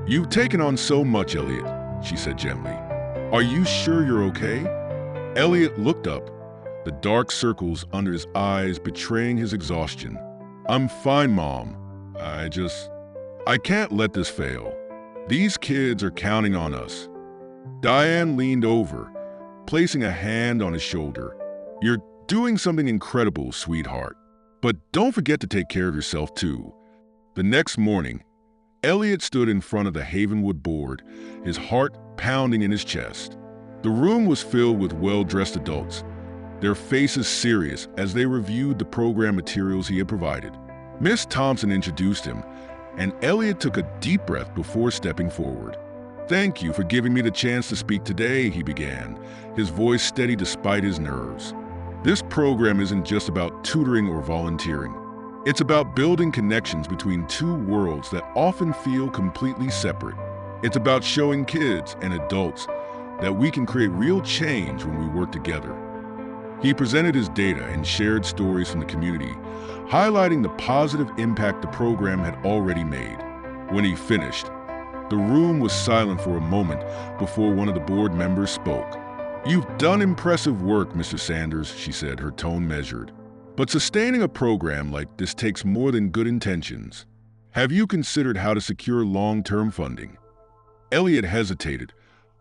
"You've taken on so much, Elliot," she said gently. "Are you sure you're okay?" Elliot looked up, the dark circles under his eyes betraying his exhaustion. "I'm fine, Mom. I can't let this fail. These kids are counting on us." Diane leaned over, placing a hand on his shoulder. "You're doing something incredible, sweetheart. But don't forget to take care of yourself, too." The next morning, Elliot stood in front of the Havenwood board, his heart pounding in his chest. The room was filled with well-dressed adults, their faces serious as they reviewed the program materials he had provided. Miss Thompson introduced him, and Elliot took a deep breath before stepping forward. "Thank you for giving me the chance to speak today," he began, his voice steady despite his nerves. "This program isn't just about tutoring or volunteering. It's about building connections between two worlds that often feel completely separate. It's about showing kids and adults that we can create real change when we work together." He presented his data and shared stories from the community, highlighting the positive impact the program had already made. When he finished, the room was silent for a moment before one of the board members spoke. "You've done impressive work, Mr. Sanders," she said, her tone measured. "But sustaining a program like this takes more than good intentions. Have you considered how to secure long-term funding?" Elliot hesitated,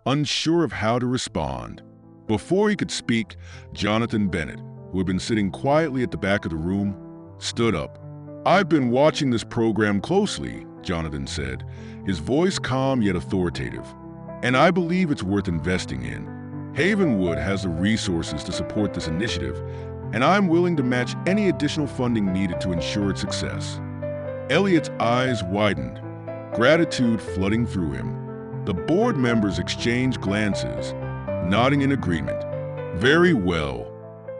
unsure of how to respond. Before he could speak, Jonathan Bennett, who had been sitting quietly at the back of the room, stood up. "I've been watching this program closely," Jonathan said, his voice calm yet authoritative. "And I believe it's worth investing in. Havenwood has the resources to support this initiative, and I'm willing to match any additional funding needed to ensure its success." Elliot's eyes widened, gratitude flooding through him. The board members exchanged glances, nodding in agreement. "Very well,"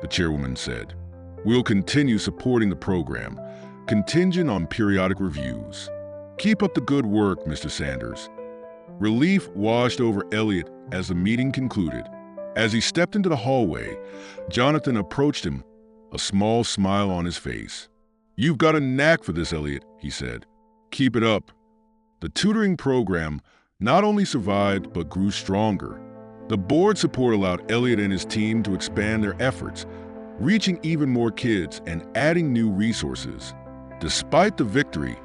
the chairwoman said. "We'll continue supporting the program, contingent on periodic reviews. Keep up the good work, Mr. Sanders." Relief washed over Elliot as the meeting concluded. As he stepped into the hallway, Jonathan approached him, a small smile on his face. "You've got a knack for this, Elliot," he said. "Keep it up." The tutoring program not only survived but grew stronger. The board support allowed Elliot and his team to expand their efforts, reaching even more kids and adding new resources. Despite the victory,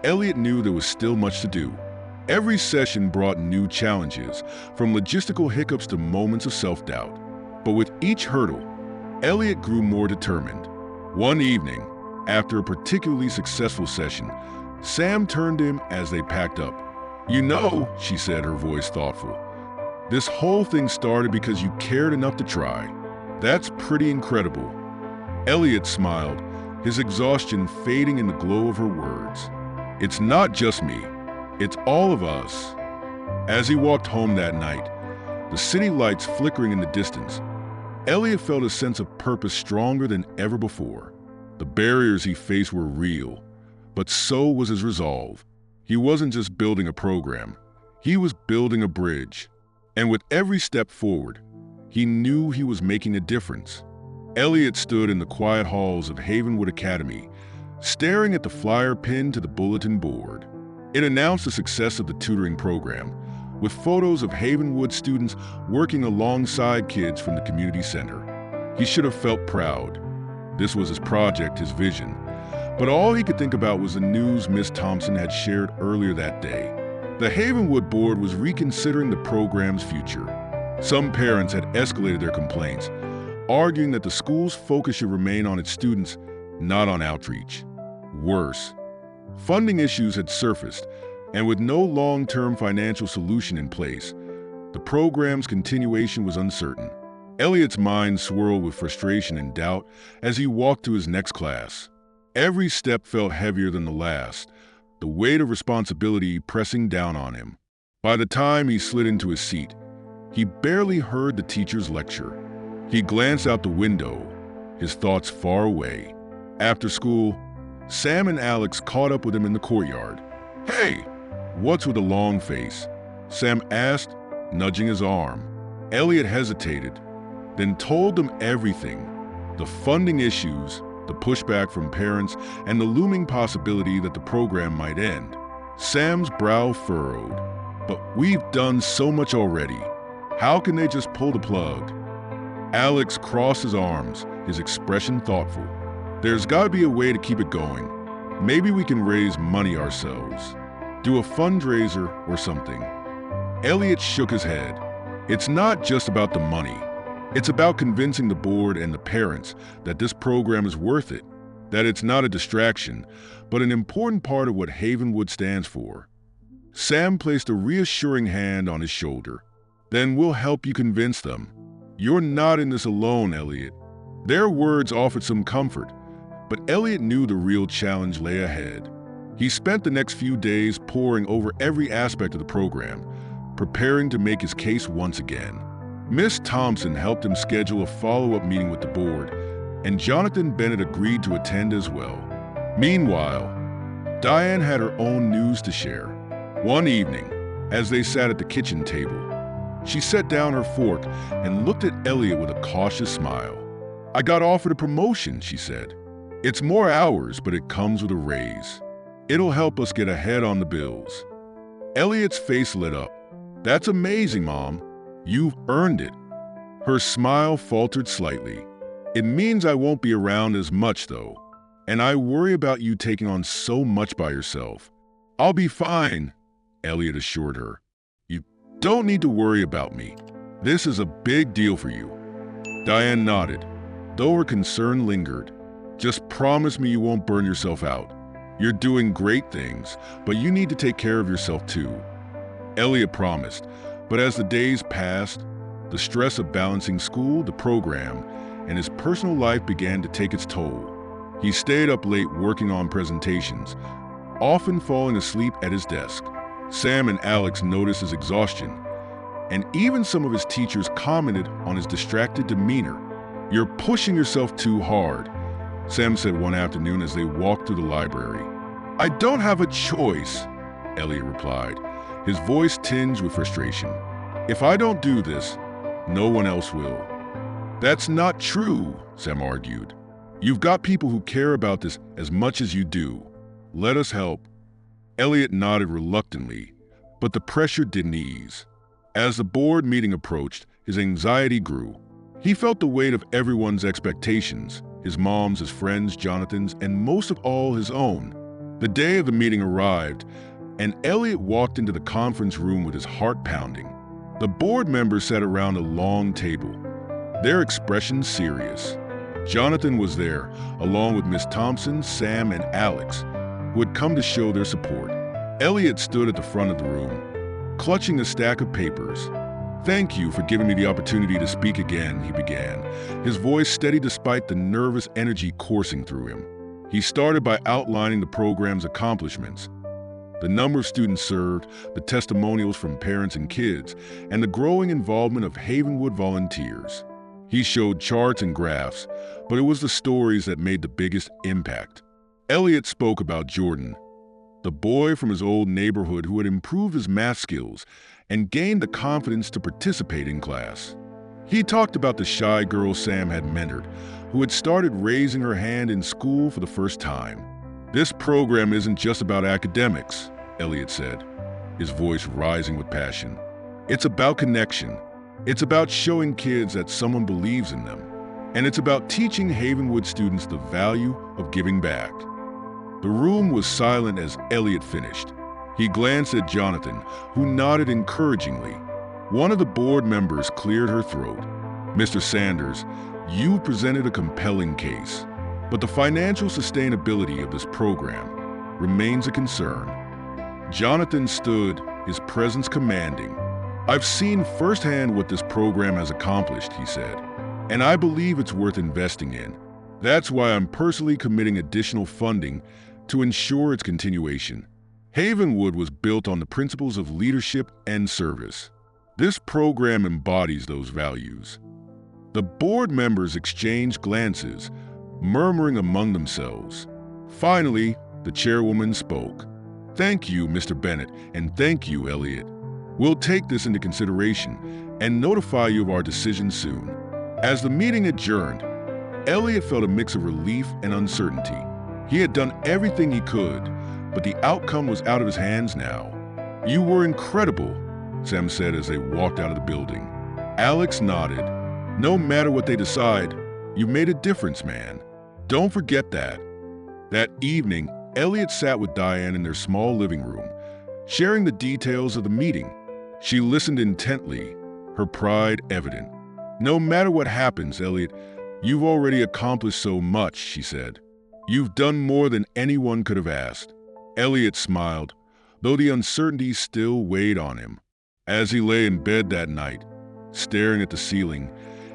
Elliot knew there was still much to do. Every session brought new challenges, from logistical hiccups to moments of self-doubt. But with each hurdle, Elliot grew more determined. One evening, after a particularly successful session, Sam turned to him as they packed up. "You know," she said, her voice thoughtful, "this whole thing started because you cared enough to try. That's pretty incredible." Elliot smiled, his exhaustion fading in the glow of her words. "It's not just me. It's all of us." As he walked home that night, the city lights flickering in the distance, Elliot felt a sense of purpose stronger than ever before. The barriers he faced were real, but so was his resolve. He wasn't just building a program, he was building a bridge. And with every step forward, he knew he was making a difference. Elliot stood in the quiet halls of Havenwood Academy, staring at the flyer pinned to the bulletin board. It announced the success of the tutoring program, with photos of Havenwood students working alongside kids from the community center. He should have felt proud. This was his project, his vision. But all he could think about was the news Miss Thompson had shared earlier that day. The Havenwood board was reconsidering the program's future. Some parents had escalated their complaints, arguing that the school's focus should remain on its students, not on outreach. Worse, funding issues had surfaced, and with no long-term financial solution in place, the program's continuation was uncertain. Elliot's mind swirled with frustration and doubt as he walked to his next class. Every step felt heavier than the last, the weight of responsibility pressing down on him. By the time he slid into his seat, he barely heard the teacher's lecture. He glanced out the window, his thoughts far away. After school, Sam and Alex caught up with him in the courtyard. "Hey, what's with the long face?" Sam asked, nudging his arm. Elliot hesitated, then told them everything. The funding issues, the pushback from parents, and the looming possibility that the program might end. Sam's brow furrowed. "But we've done so much already. How can they just pull the plug?" Alex crossed his arms, his expression thoughtful. "There's got to be a way to keep it going. Maybe we can raise money ourselves. Do a fundraiser or something." Elliot shook his head. "It's not just about the money. It's about convincing the board and the parents that this program is worth it, that it's not a distraction, but an important part of what Havenwood stands for." Sam placed a reassuring hand on his shoulder. "Then we'll help you convince them. You're not in this alone, Elliot." Their words offered some comfort, but Elliot knew the real challenge lay ahead. He spent the next few days poring over every aspect of the program, preparing to make his case once again. Miss Thompson helped him schedule a follow-up meeting with the board, and Jonathan Bennett agreed to attend as well. Meanwhile, Diane had her own news to share. One evening, as they sat at the kitchen table, she set down her fork and looked at Elliot with a cautious smile. "I got offered a promotion," she said. "It's more hours, but it comes with a raise. It'll help us get ahead on the bills." Elliot's face lit up. "That's amazing, Mom. You've earned it." Her smile faltered slightly. "It means I won't be around as much, though, and I worry about you taking on so much by yourself." "I'll be fine," Elliot assured her. "You don't need to worry about me. This is a big deal for you." Diane nodded, though her concern lingered. "Just promise me you won't burn yourself out. You're doing great things, but you need to take care of yourself too." Elliot promised, but as the days passed, the stress of balancing school, the program, and his personal life began to take its toll. He stayed up late working on presentations, often falling asleep at his desk. Sam and Alex noticed his exhaustion, and even some of his teachers commented on his distracted demeanor. "You're pushing yourself too hard," Sam said one afternoon as they walked through the library. "I don't have a choice," Elliot replied, his voice tinged with frustration. "If I don't do this, no one else will." "That's not true," Sam argued. "You've got people who care about this as much as you do. Let us help." Elliot nodded reluctantly, but the pressure didn't ease. As the board meeting approached, his anxiety grew. He felt the weight of everyone's expectations, his mom's, his friends, Jonathan's, and most of all his own. The day of the meeting arrived, and Elliot walked into the conference room with his heart pounding. The board members sat around a long table, their expressions serious. Jonathan was there, along with Miss Thompson, Sam, and Alex, who had come to show their support. Elliot stood at the front of the room, clutching a stack of papers. "Thank you for giving me the opportunity to speak again," he began, his voice steady despite the nervous energy coursing through him. He started by outlining the program's accomplishments, the number of students served, the testimonials from parents and kids, and the growing involvement of Havenwood volunteers. He showed charts and graphs, but it was the stories that made the biggest impact. Elliot spoke about Jordan, the boy from his old neighborhood who had improved his math skills and gained the confidence to participate in class. He talked about the shy girl Sam had mentored, who had started raising her hand in school for the first time. "This program isn't just about academics," Elliot said, his voice rising with passion. "It's about connection. It's about showing kids that someone believes in them. And it's about teaching Havenwood students the value of giving back." The room was silent as Elliot finished. He glanced at Jonathan, who nodded encouragingly. One of the board members cleared her throat. "Mr. Sanders, you presented a compelling case, but the financial sustainability of this program remains a concern." Jonathan stood, his presence commanding. "I've seen firsthand what this program has accomplished," he said, "and I believe it's worth investing in. That's why I'm personally committing additional funding to ensure its continuation." Havenwood was built on the principles of leadership and service. This program embodies those values. The board members exchanged glances, murmuring among themselves. Finally, the chairwoman spoke. "Thank you, Mr. Bennett, and thank you, Elliot. We'll take this into consideration and notify you of our decision soon." As the meeting adjourned, Elliot felt a mix of relief and uncertainty. He had done everything he could, but the outcome was out of his hands now. "You were incredible," Sam said as they walked out of the building. Alex nodded. "No matter what they decide, you made a difference, man. Don't forget that." That evening, Elliot sat with Diane in their small living room, sharing the details of the meeting. She listened intently, her pride evident. "No matter what happens, Elliot, you've already accomplished so much," she said. "You've done more than anyone could have asked." Elliot smiled, though the uncertainty still weighed on him. As he lay in bed that night, staring at the ceiling,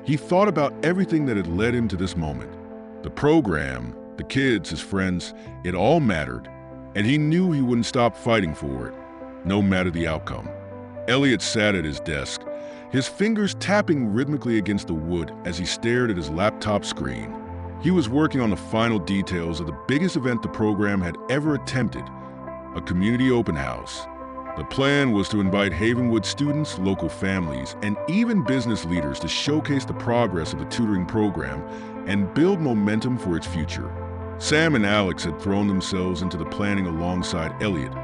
he thought about everything that had led him to this moment. The program, the kids, his friends, it all mattered, and he knew he wouldn't stop fighting for it, no matter the outcome. Elliot sat at his desk, his fingers tapping rhythmically against the wood as he stared at his laptop screen. He was working on the final details of the biggest event the program had ever attempted, a community open house. The plan was to invite Havenwood students, local families, and even business leaders to showcase the progress of the tutoring program and build momentum for its future. Sam and Alex had thrown themselves into the planning alongside Elliot,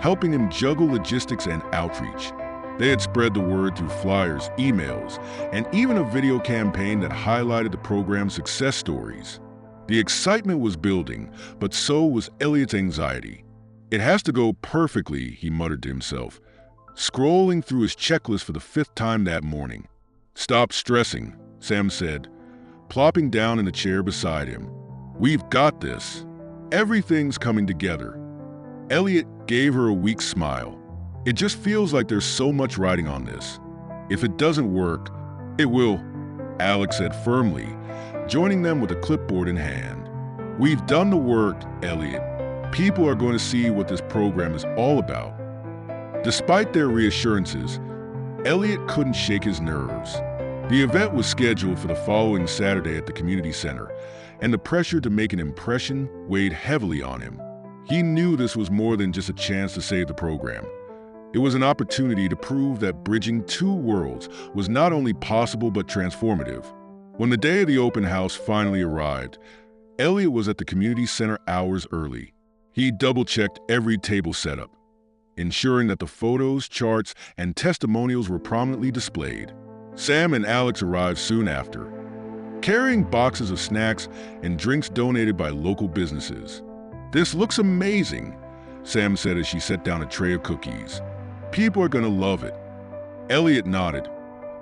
helping him juggle logistics and outreach. They had spread the word through flyers, emails, and even a video campaign that highlighted the program's success stories. The excitement was building, but so was Elliot's anxiety. "It has to go perfectly," he muttered to himself, scrolling through his checklist for the 5th time that morning. "Stop stressing," Sam said, plopping down in the chair beside him. "We've got this. Everything's coming together." Elliot gave her a weak smile. "It just feels like there's so much riding on this. If it doesn't work, it will," Alex said firmly, joining them with a clipboard in hand. "We've done the work, Elliot. People are going to see what this program is all about." Despite their reassurances, Elliot couldn't shake his nerves. The event was scheduled for the following Saturday at the community center, and the pressure to make an impression weighed heavily on him. He knew this was more than just a chance to save the program. It was an opportunity to prove that bridging two worlds was not only possible but transformative. When the day of the open house finally arrived, Elliot was at the community center hours early. He double-checked every table setup, ensuring that the photos, charts, and testimonials were prominently displayed. Sam and Alex arrived soon after, carrying boxes of snacks and drinks donated by local businesses. "This looks amazing," Sam said as she set down a tray of cookies. "People are going to love it." Elliot nodded,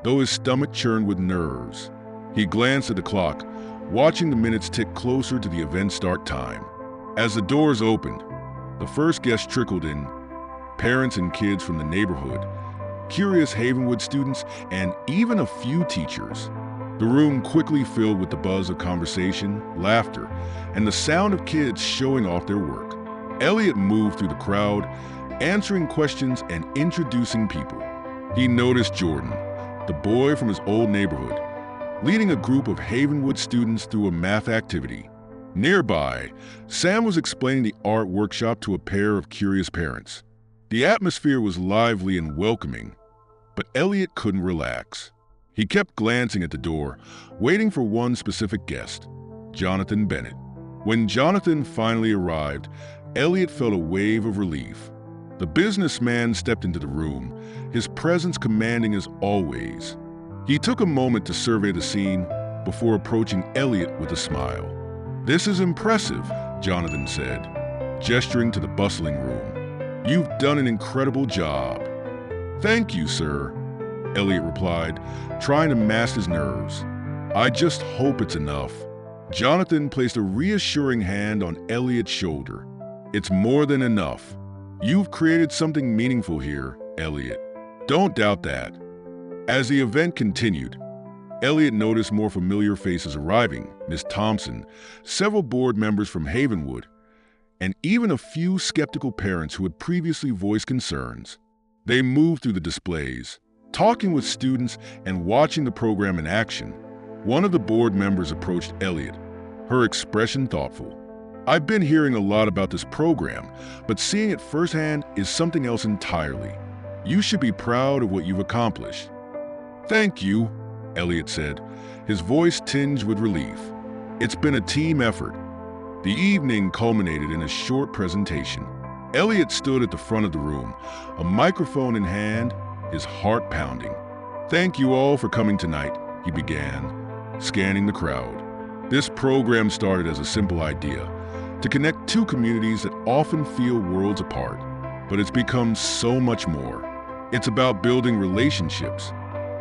though his stomach churned with nerves. He glanced at the clock, watching the minutes tick closer to the event start time. As the doors opened, the first guests trickled in, parents and kids from the neighborhood, curious Havenwood students, and even a few teachers. The room quickly filled with the buzz of conversation, laughter, and the sound of kids showing off their work. Elliot moved through the crowd, answering questions and introducing people. He noticed Jordan, the boy from his old neighborhood, leading a group of Havenwood students through a math activity. Nearby, Sam was explaining the art workshop to a pair of curious parents. The atmosphere was lively and welcoming, but Elliot couldn't relax. He kept glancing at the door, waiting for one specific guest, Jonathan Bennett. When Jonathan finally arrived, Elliot felt a wave of relief. The businessman stepped into the room, his presence commanding as always. He took a moment to survey the scene before approaching Elliot with a smile. "This is impressive," Jonathan said, gesturing to the bustling room. "You've done an incredible job." "Thank you, sir," Elliot replied, trying to mask his nerves. "I just hope it's enough." Jonathan placed a reassuring hand on Elliot's shoulder. "It's more than enough. You've created something meaningful here, Elliot. Don't doubt that." As the event continued, Elliot noticed more familiar faces arriving, Miss Thompson, several board members from Havenwood, and even a few skeptical parents who had previously voiced concerns. They moved through the displays, talking with students and watching the program in action. One of the board members approached Elliot, her expression thoughtful. "I've been hearing a lot about this program, but seeing it firsthand is something else entirely. You should be proud of what you've accomplished." "Thank you," Elliot said, his voice tinged with relief. "It's been a team effort." The evening culminated in a short presentation. Elliot stood at the front of the room, a microphone in hand, his heart pounding. "Thank you all for coming tonight," he began, scanning the crowd. This program started as a simple idea, to connect two communities that often feel worlds apart, but it's become so much more. It's about building relationships,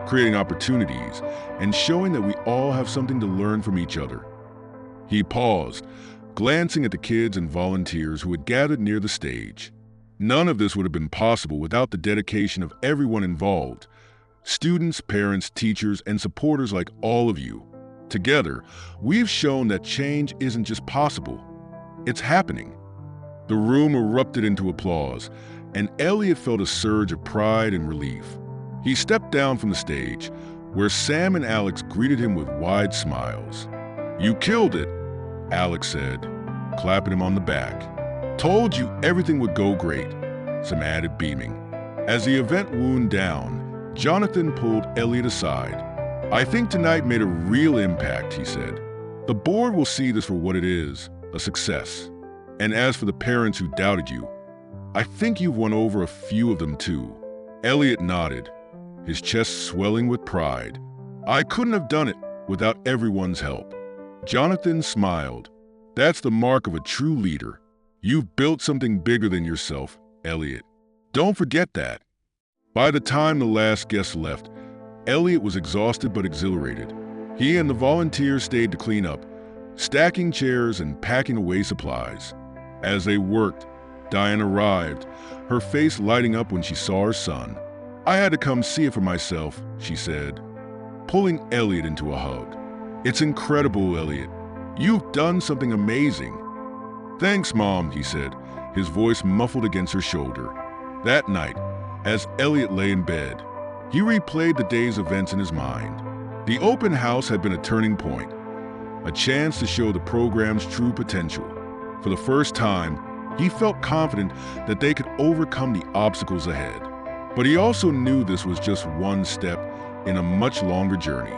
creating opportunities, and showing that we all have something to learn from each other. He paused, glancing at the kids and volunteers who had gathered near the stage. None of this would have been possible without the dedication of everyone involved: students, parents, teachers, and supporters like all of you. Together, we've shown that change isn't just possible, it's happening. The room erupted into applause, and Elliot felt a surge of pride and relief. He stepped down from the stage, where Sam and Alex greeted him with wide smiles. "You killed it," Alex said, clapping him on the back. "Told you everything would go great," Sam added, beaming. As the event wound down, Jonathan pulled Elliot aside. "I think tonight made a real impact," he said. "The board will see this for what it is, a success. And as for the parents who doubted you, I think you've won over a few of them too." Elliot nodded, his chest swelling with pride. "I couldn't have done it without everyone's help." Jonathan smiled. "That's the mark of a true leader. You've built something bigger than yourself, Elliot. Don't forget that." By the time the last guest left, Elliot was exhausted but exhilarated. He and the volunteers stayed to clean up, stacking chairs and packing away supplies. As they worked, Diane arrived, her face lighting up when she saw her son. "I had to come see it for myself," she said, pulling Elliot into a hug. "It's incredible, Elliot. You've done something amazing." "Thanks, Mom," he said, his voice muffled against her shoulder. That night, as Elliot lay in bed, he replayed the day's events in his mind. The open house had been a turning point, a chance to show the program's true potential. For the first time, he felt confident that they could overcome the obstacles ahead. But he also knew this was just one step in a much longer journey.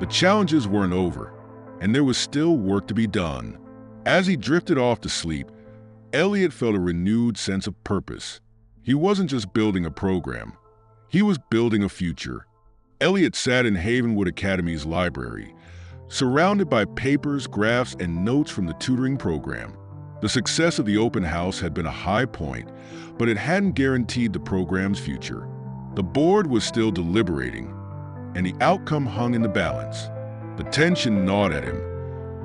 The challenges weren't over, and there was still work to be done. As he drifted off to sleep, Elliot felt a renewed sense of purpose. He wasn't just building a program, he was building a future. Elliot sat in Havenwood Academy's library, surrounded by papers, graphs, and notes from the tutoring program. The success of the open house had been a high point, but it hadn't guaranteed the program's future. The board was still deliberating, and the outcome hung in the balance. The tension gnawed at him,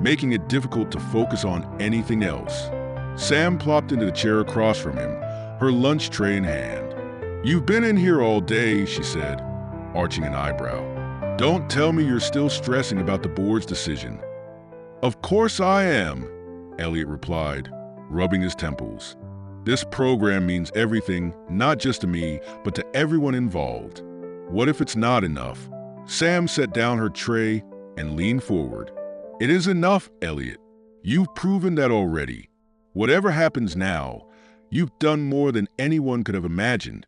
making it difficult to focus on anything else. Sam plopped into the chair across from him, her lunch tray in hand. "You've been in here all day," she said, arching an eyebrow. "Don't tell me you're still stressing about the board's decision." "Of course I am," Elliot replied, rubbing his temples. "This program means everything, not just to me, but to everyone involved. What if it's not enough?" Sam set down her tray and leaned forward. "It is enough, Elliot. You've proven that already. Whatever happens now, you've done more than anyone could have imagined."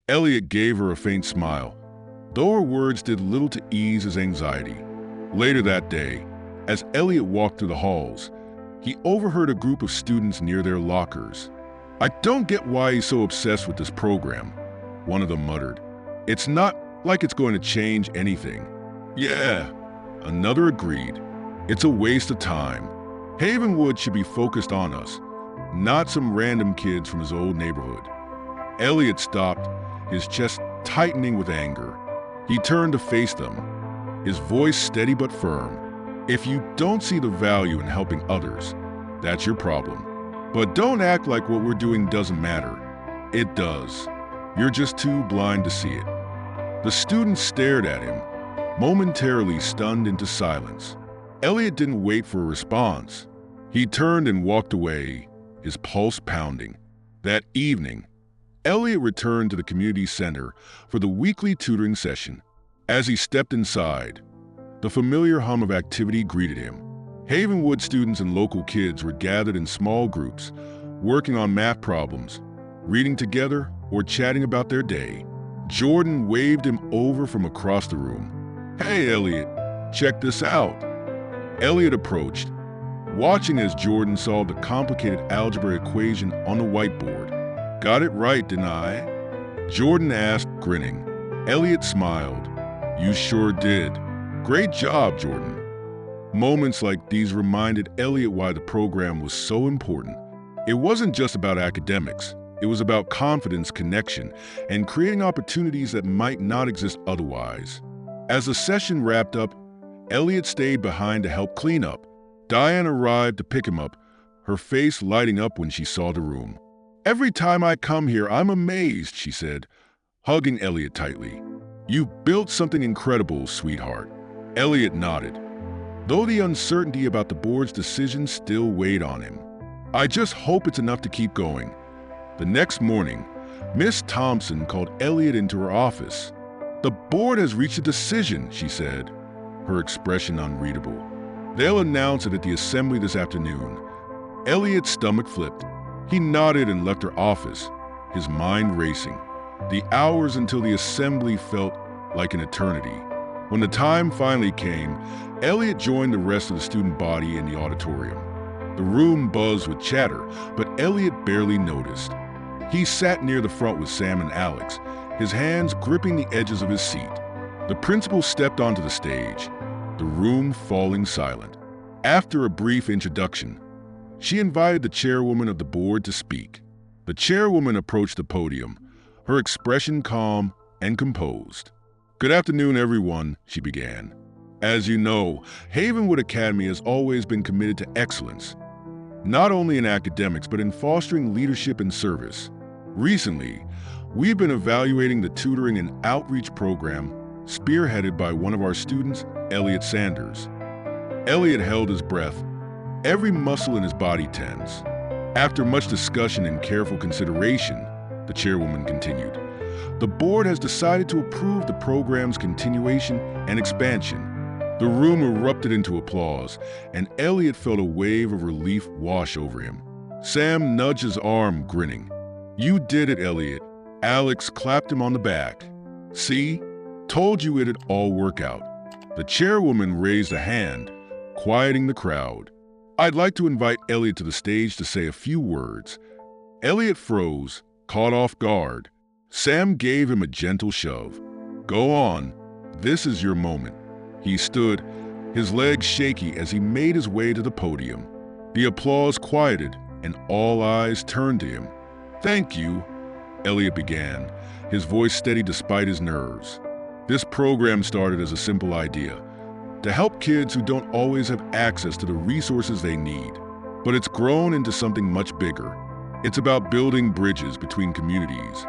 Elliot gave her a faint smile, though her words did little to ease his anxiety. Later that day, as Elliot walked through the halls, he overheard a group of students near their lockers. "I don't get why he's so obsessed with this program," one of them muttered. "It's not like it's going to change anything." "Yeah," another agreed. "It's a waste of time. Havenwood should be focused on us, not some random kids from his old neighborhood." Elliot stopped, his chest tightening with anger. He turned to face them, his voice steady but firm. "If you don't see the value in helping others, that's your problem. But don't act like what we're doing doesn't matter. It does. You're just too blind to see it." The students stared at him, momentarily stunned into silence. Elliot didn't wait for a response. He turned and walked away, his pulse pounding. That evening, Elliot returned to the community center for the weekly tutoring session. As he stepped inside, the familiar hum of activity greeted him. Havenwood students and local kids were gathered in small groups, working on math problems, reading together, or chatting about their day. Jordan waved him over from across the room. "Hey, Elliot, check this out." Elliot approached, watching as Jordan solved a complicated algebra equation on the whiteboard. "Got it right, didn't I?" Jordan asked, grinning. Elliot smiled. "You sure did. Great job, Jordan." Moments like these reminded Elliot why the program was so important. It wasn't just about academics. It was about confidence, connection, and creating opportunities that might not exist otherwise. As the session wrapped up, Elliot stayed behind to help clean up. Diane arrived to pick him up, her face lighting up when she saw the room. "Every time I come here, I'm amazed," she said, hugging Elliot tightly. "You've built something incredible, sweetheart." Elliot nodded, though the uncertainty about the board's decision still weighed on him. "I just hope it's enough to keep going." The next morning, Miss Thompson called Elliot into her office. "The board has reached a decision," she said, her expression unreadable. "They'll announce it at the assembly this afternoon." Elliot's stomach flipped. He nodded and left her office, his mind racing. The hours until the assembly felt like an eternity. When the time finally came, Elliot joined the rest of the student body in the auditorium. The room buzzed with chatter, but Elliot barely noticed. He sat near the front with Sam and Alex, his hands gripping the edges of his seat. The principal stepped onto the stage, the room falling silent. After a brief introduction, she invited the chairwoman of the board to speak. The chairwoman approached the podium, her expression calm and composed. "Good afternoon, everyone," she began. "As you know, Havenwood Academy has always been committed to excellence, not only in academics but in fostering leadership and service. Recently, we've been evaluating the tutoring and outreach program spearheaded by one of our students, Elliot Sanders." Elliot held his breath, every muscle in his body tense. "After much discussion and careful consideration," the chairwoman continued, "the board has decided to approve the program's continuation and expansion." The room erupted into applause, and Elliot felt a wave of relief wash over him. Sam nudged his arm, grinning. "You did it, Elliot." Alex clapped him on the back. "See? Told you it'd all work out." The chairwoman raised a hand, quieting the crowd. "I'd like to invite Elliot to the stage to say a few words." Elliot froze, caught off guard. Sam gave him a gentle shove. "Go on. This is your moment." He stood, his legs shaky as he made his way to the podium. The applause quieted, and all eyes turned to him. "Thank you," Elliot began, his voice steady despite his nerves. "This program started as a simple idea, to help kids who don't always have access to the resources they need. But it's grown into something much bigger. It's about building bridges between communities,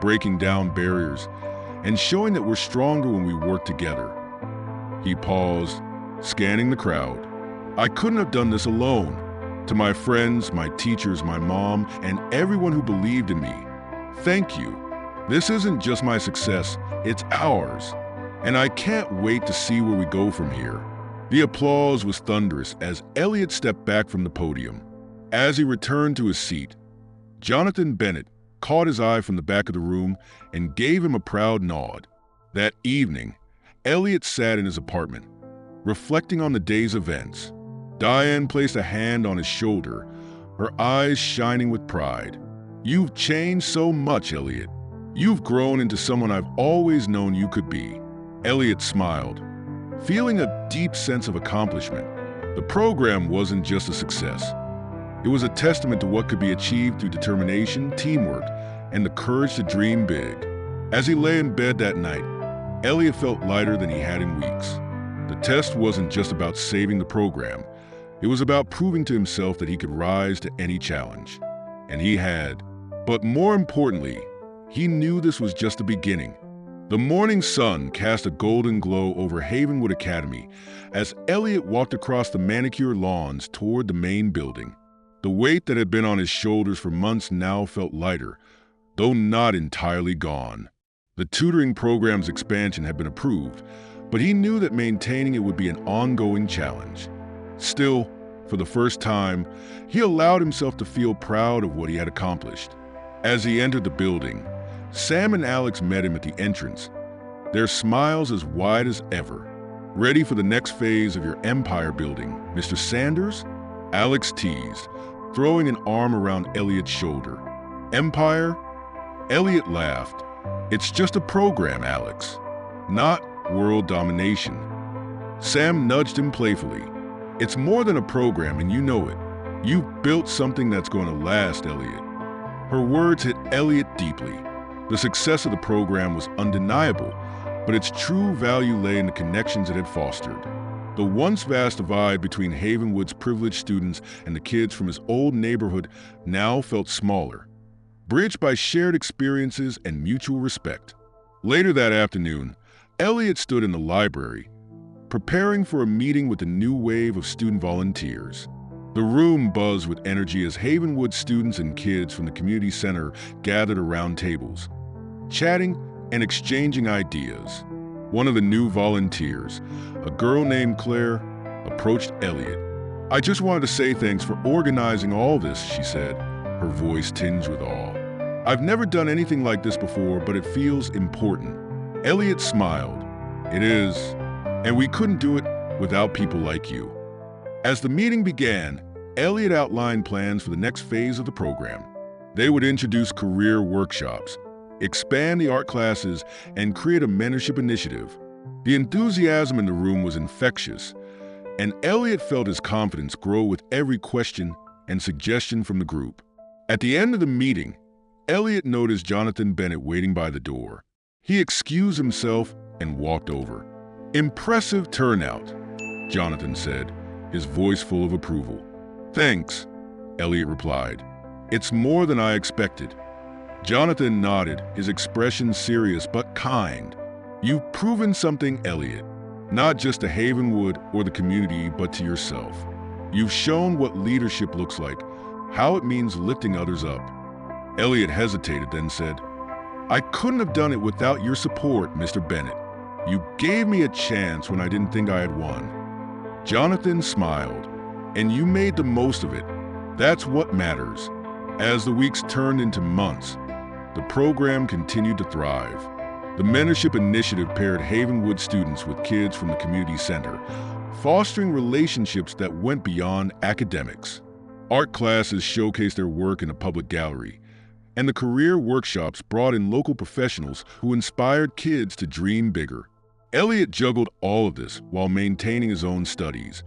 breaking down barriers, and showing that we're stronger when we work together." He paused, scanning the crowd. "I couldn't have done this alone. To my friends, my teachers, my mom, and everyone who believed in me, thank you. This isn't just my success, it's ours. And I can't wait to see where we go from here." The applause was thunderous as Elliot stepped back from the podium. As he returned to his seat, Jonathan Bennett caught his eye from the back of the room and gave him a proud nod. That evening, Elliot sat in his apartment, reflecting on the day's events. Diane placed a hand on his shoulder, her eyes shining with pride. "You've changed so much, Elliot. You've grown into someone I've always known you could be." Elliot smiled, feeling a deep sense of accomplishment. The program wasn't just a success. It was a testament to what could be achieved through determination, teamwork, and the courage to dream big. As he lay in bed that night, Elliot felt lighter than he had in weeks. The test wasn't just about saving the program. It was about proving to himself that he could rise to any challenge. And he had. But more importantly, he knew this was just the beginning. The morning sun cast a golden glow over Havenwood Academy as Elliot walked across the manicured lawns toward the main building. The weight that had been on his shoulders for months now felt lighter, though not entirely gone. The tutoring program's expansion had been approved, but he knew that maintaining it would be an ongoing challenge. Still, for the first time, he allowed himself to feel proud of what he had accomplished. As he entered the building, Sam and Alex met him at the entrance, their smiles as wide as ever. "Ready for the next phase of your empire building, Mr. Sanders?" Alex teased, throwing an arm around Elliot's shoulder. "Empire?" Elliot laughed. "It's just a program, Alex, not world domination." Sam nudged him playfully. "It's more than a program, and you know it. You've built something that's going to last, Elliot." Her words hit Elliot deeply. The success of the program was undeniable, but its true value lay in the connections it had fostered. The once vast divide between Havenwood's privileged students and the kids from his old neighborhood now felt smaller, bridged by shared experiences and mutual respect. Later that afternoon, Elliot stood in the library, preparing for a meeting with a new wave of student volunteers. The room buzzed with energy as Havenwood students and kids from the community center gathered around tables, chatting and exchanging ideas. One of the new volunteers, a girl named Claire, approached Elliot. "I just wanted to say thanks for organizing all this," she said, her voice tinged with awe. "I've never done anything like this before, but it feels important." Elliot smiled. "It is, and we couldn't do it without people like you." As the meeting began, Elliot outlined plans for the next phase of the program. They would introduce career workshops, expand the art classes, and create a mentorship initiative. The enthusiasm in the room was infectious, and Elliot felt his confidence grow with every question and suggestion from the group. At the end of the meeting, Elliot noticed Jonathan Bennett waiting by the door. He excused himself and walked over. "Impressive turnout," Jonathan said, his voice full of approval. "Thanks," Elliot replied. "It's more than I expected." Jonathan nodded, his expression serious but kind. "You've proven something, Elliot, not just to Havenwood or the community, but to yourself. You've shown what leadership looks like, how it means lifting others up." Elliot hesitated, then said, "I couldn't have done it without your support, Mr. Bennett. You gave me a chance when I didn't think I had won." Jonathan smiled. "And you made the most of it. That's what matters." As the weeks turned into months, the program continued to thrive. The mentorship initiative paired Havenwood students with kids from the community center, fostering relationships that went beyond academics. Art classes showcased their work in a public gallery, and the career workshops brought in local professionals who inspired kids to dream bigger. Elliot juggled all of this while maintaining his own studies,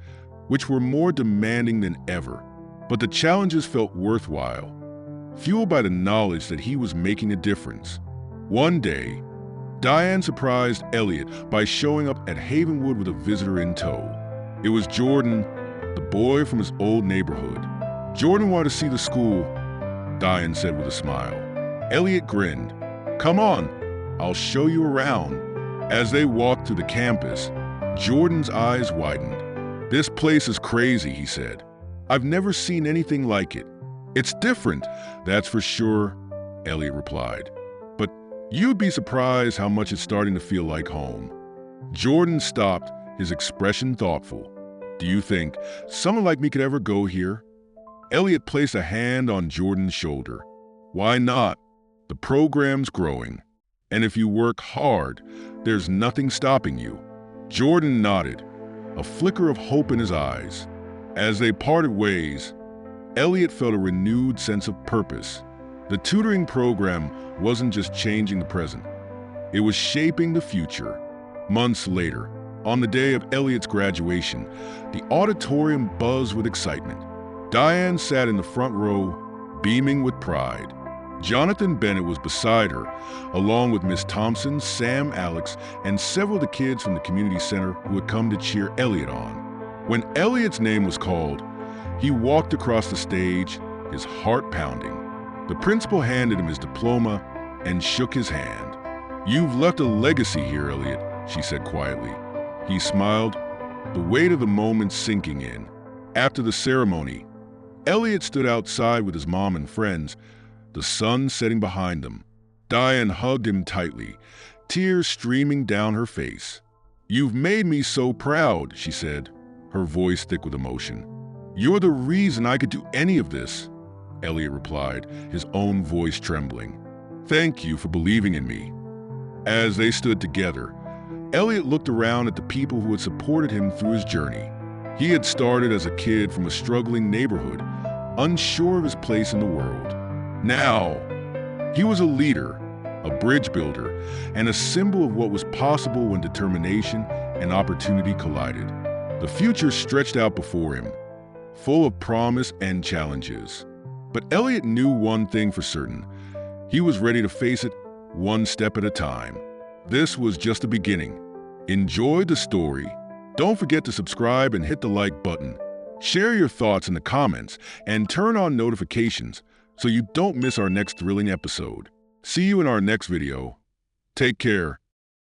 which were more demanding than ever. But the challenges felt worthwhile, fueled by the knowledge that he was making a difference. One day, Diane surprised Elliot by showing up at Havenwood with a visitor in tow. It was Jordan, the boy from his old neighborhood. "Jordan wanted to see the school," Diane said with a smile. Elliot grinned. "Come on, I'll show you around." As they walked through the campus, Jordan's eyes widened. "This place is crazy," he said. "I've never seen anything like it." "It's different, that's for sure," Elliot replied. "But you'd be surprised how much it's starting to feel like home." Jordan stopped, his expression thoughtful. Do you think someone like me could ever go here? Elliot placed a hand on Jordan's shoulder. Why not? The program's growing. And if you work hard, there's nothing stopping you. Jordan nodded, a flicker of hope in his eyes. As they parted ways, Elliot felt a renewed sense of purpose. The tutoring program wasn't just changing the present. It was shaping the future. Months later, on the day of Elliot's graduation, the auditorium buzzed with excitement. Diane sat in the front row, beaming with pride. Jonathan Bennett was beside her, along with Miss Thompson, Sam, Alex, and several of the kids from the community center who had come to cheer Elliot on. When Elliot's name was called, he walked across the stage, his heart pounding. The principal handed him his diploma and shook his hand. "You've left a legacy here, Elliot," she said quietly. He smiled, the weight of the moment sinking in. After the ceremony, Elliot stood outside with his mom and friends, the sun setting behind them. Diane hugged him tightly, tears streaming down her face. "You've made me so proud," she said, her voice thick with emotion. "You're the reason I could do any of this," Elliot replied, his own voice trembling. "Thank you for believing in me." As they stood together, Elliot looked around at the people who had supported him through his journey. He had started as a kid from a struggling neighborhood, unsure of his place in the world. Now, he was a leader, a bridge builder, and a symbol of what was possible when determination and opportunity collided. The future stretched out before him, full of promise and challenges. But Elliot knew one thing for certain. He was ready to face it one step at a time. This was just the beginning. Enjoy the story. Don't forget to subscribe and hit the like button. Share your thoughts in the comments and turn on notifications so you don't miss our next thrilling episode. See you in our next video. Take care.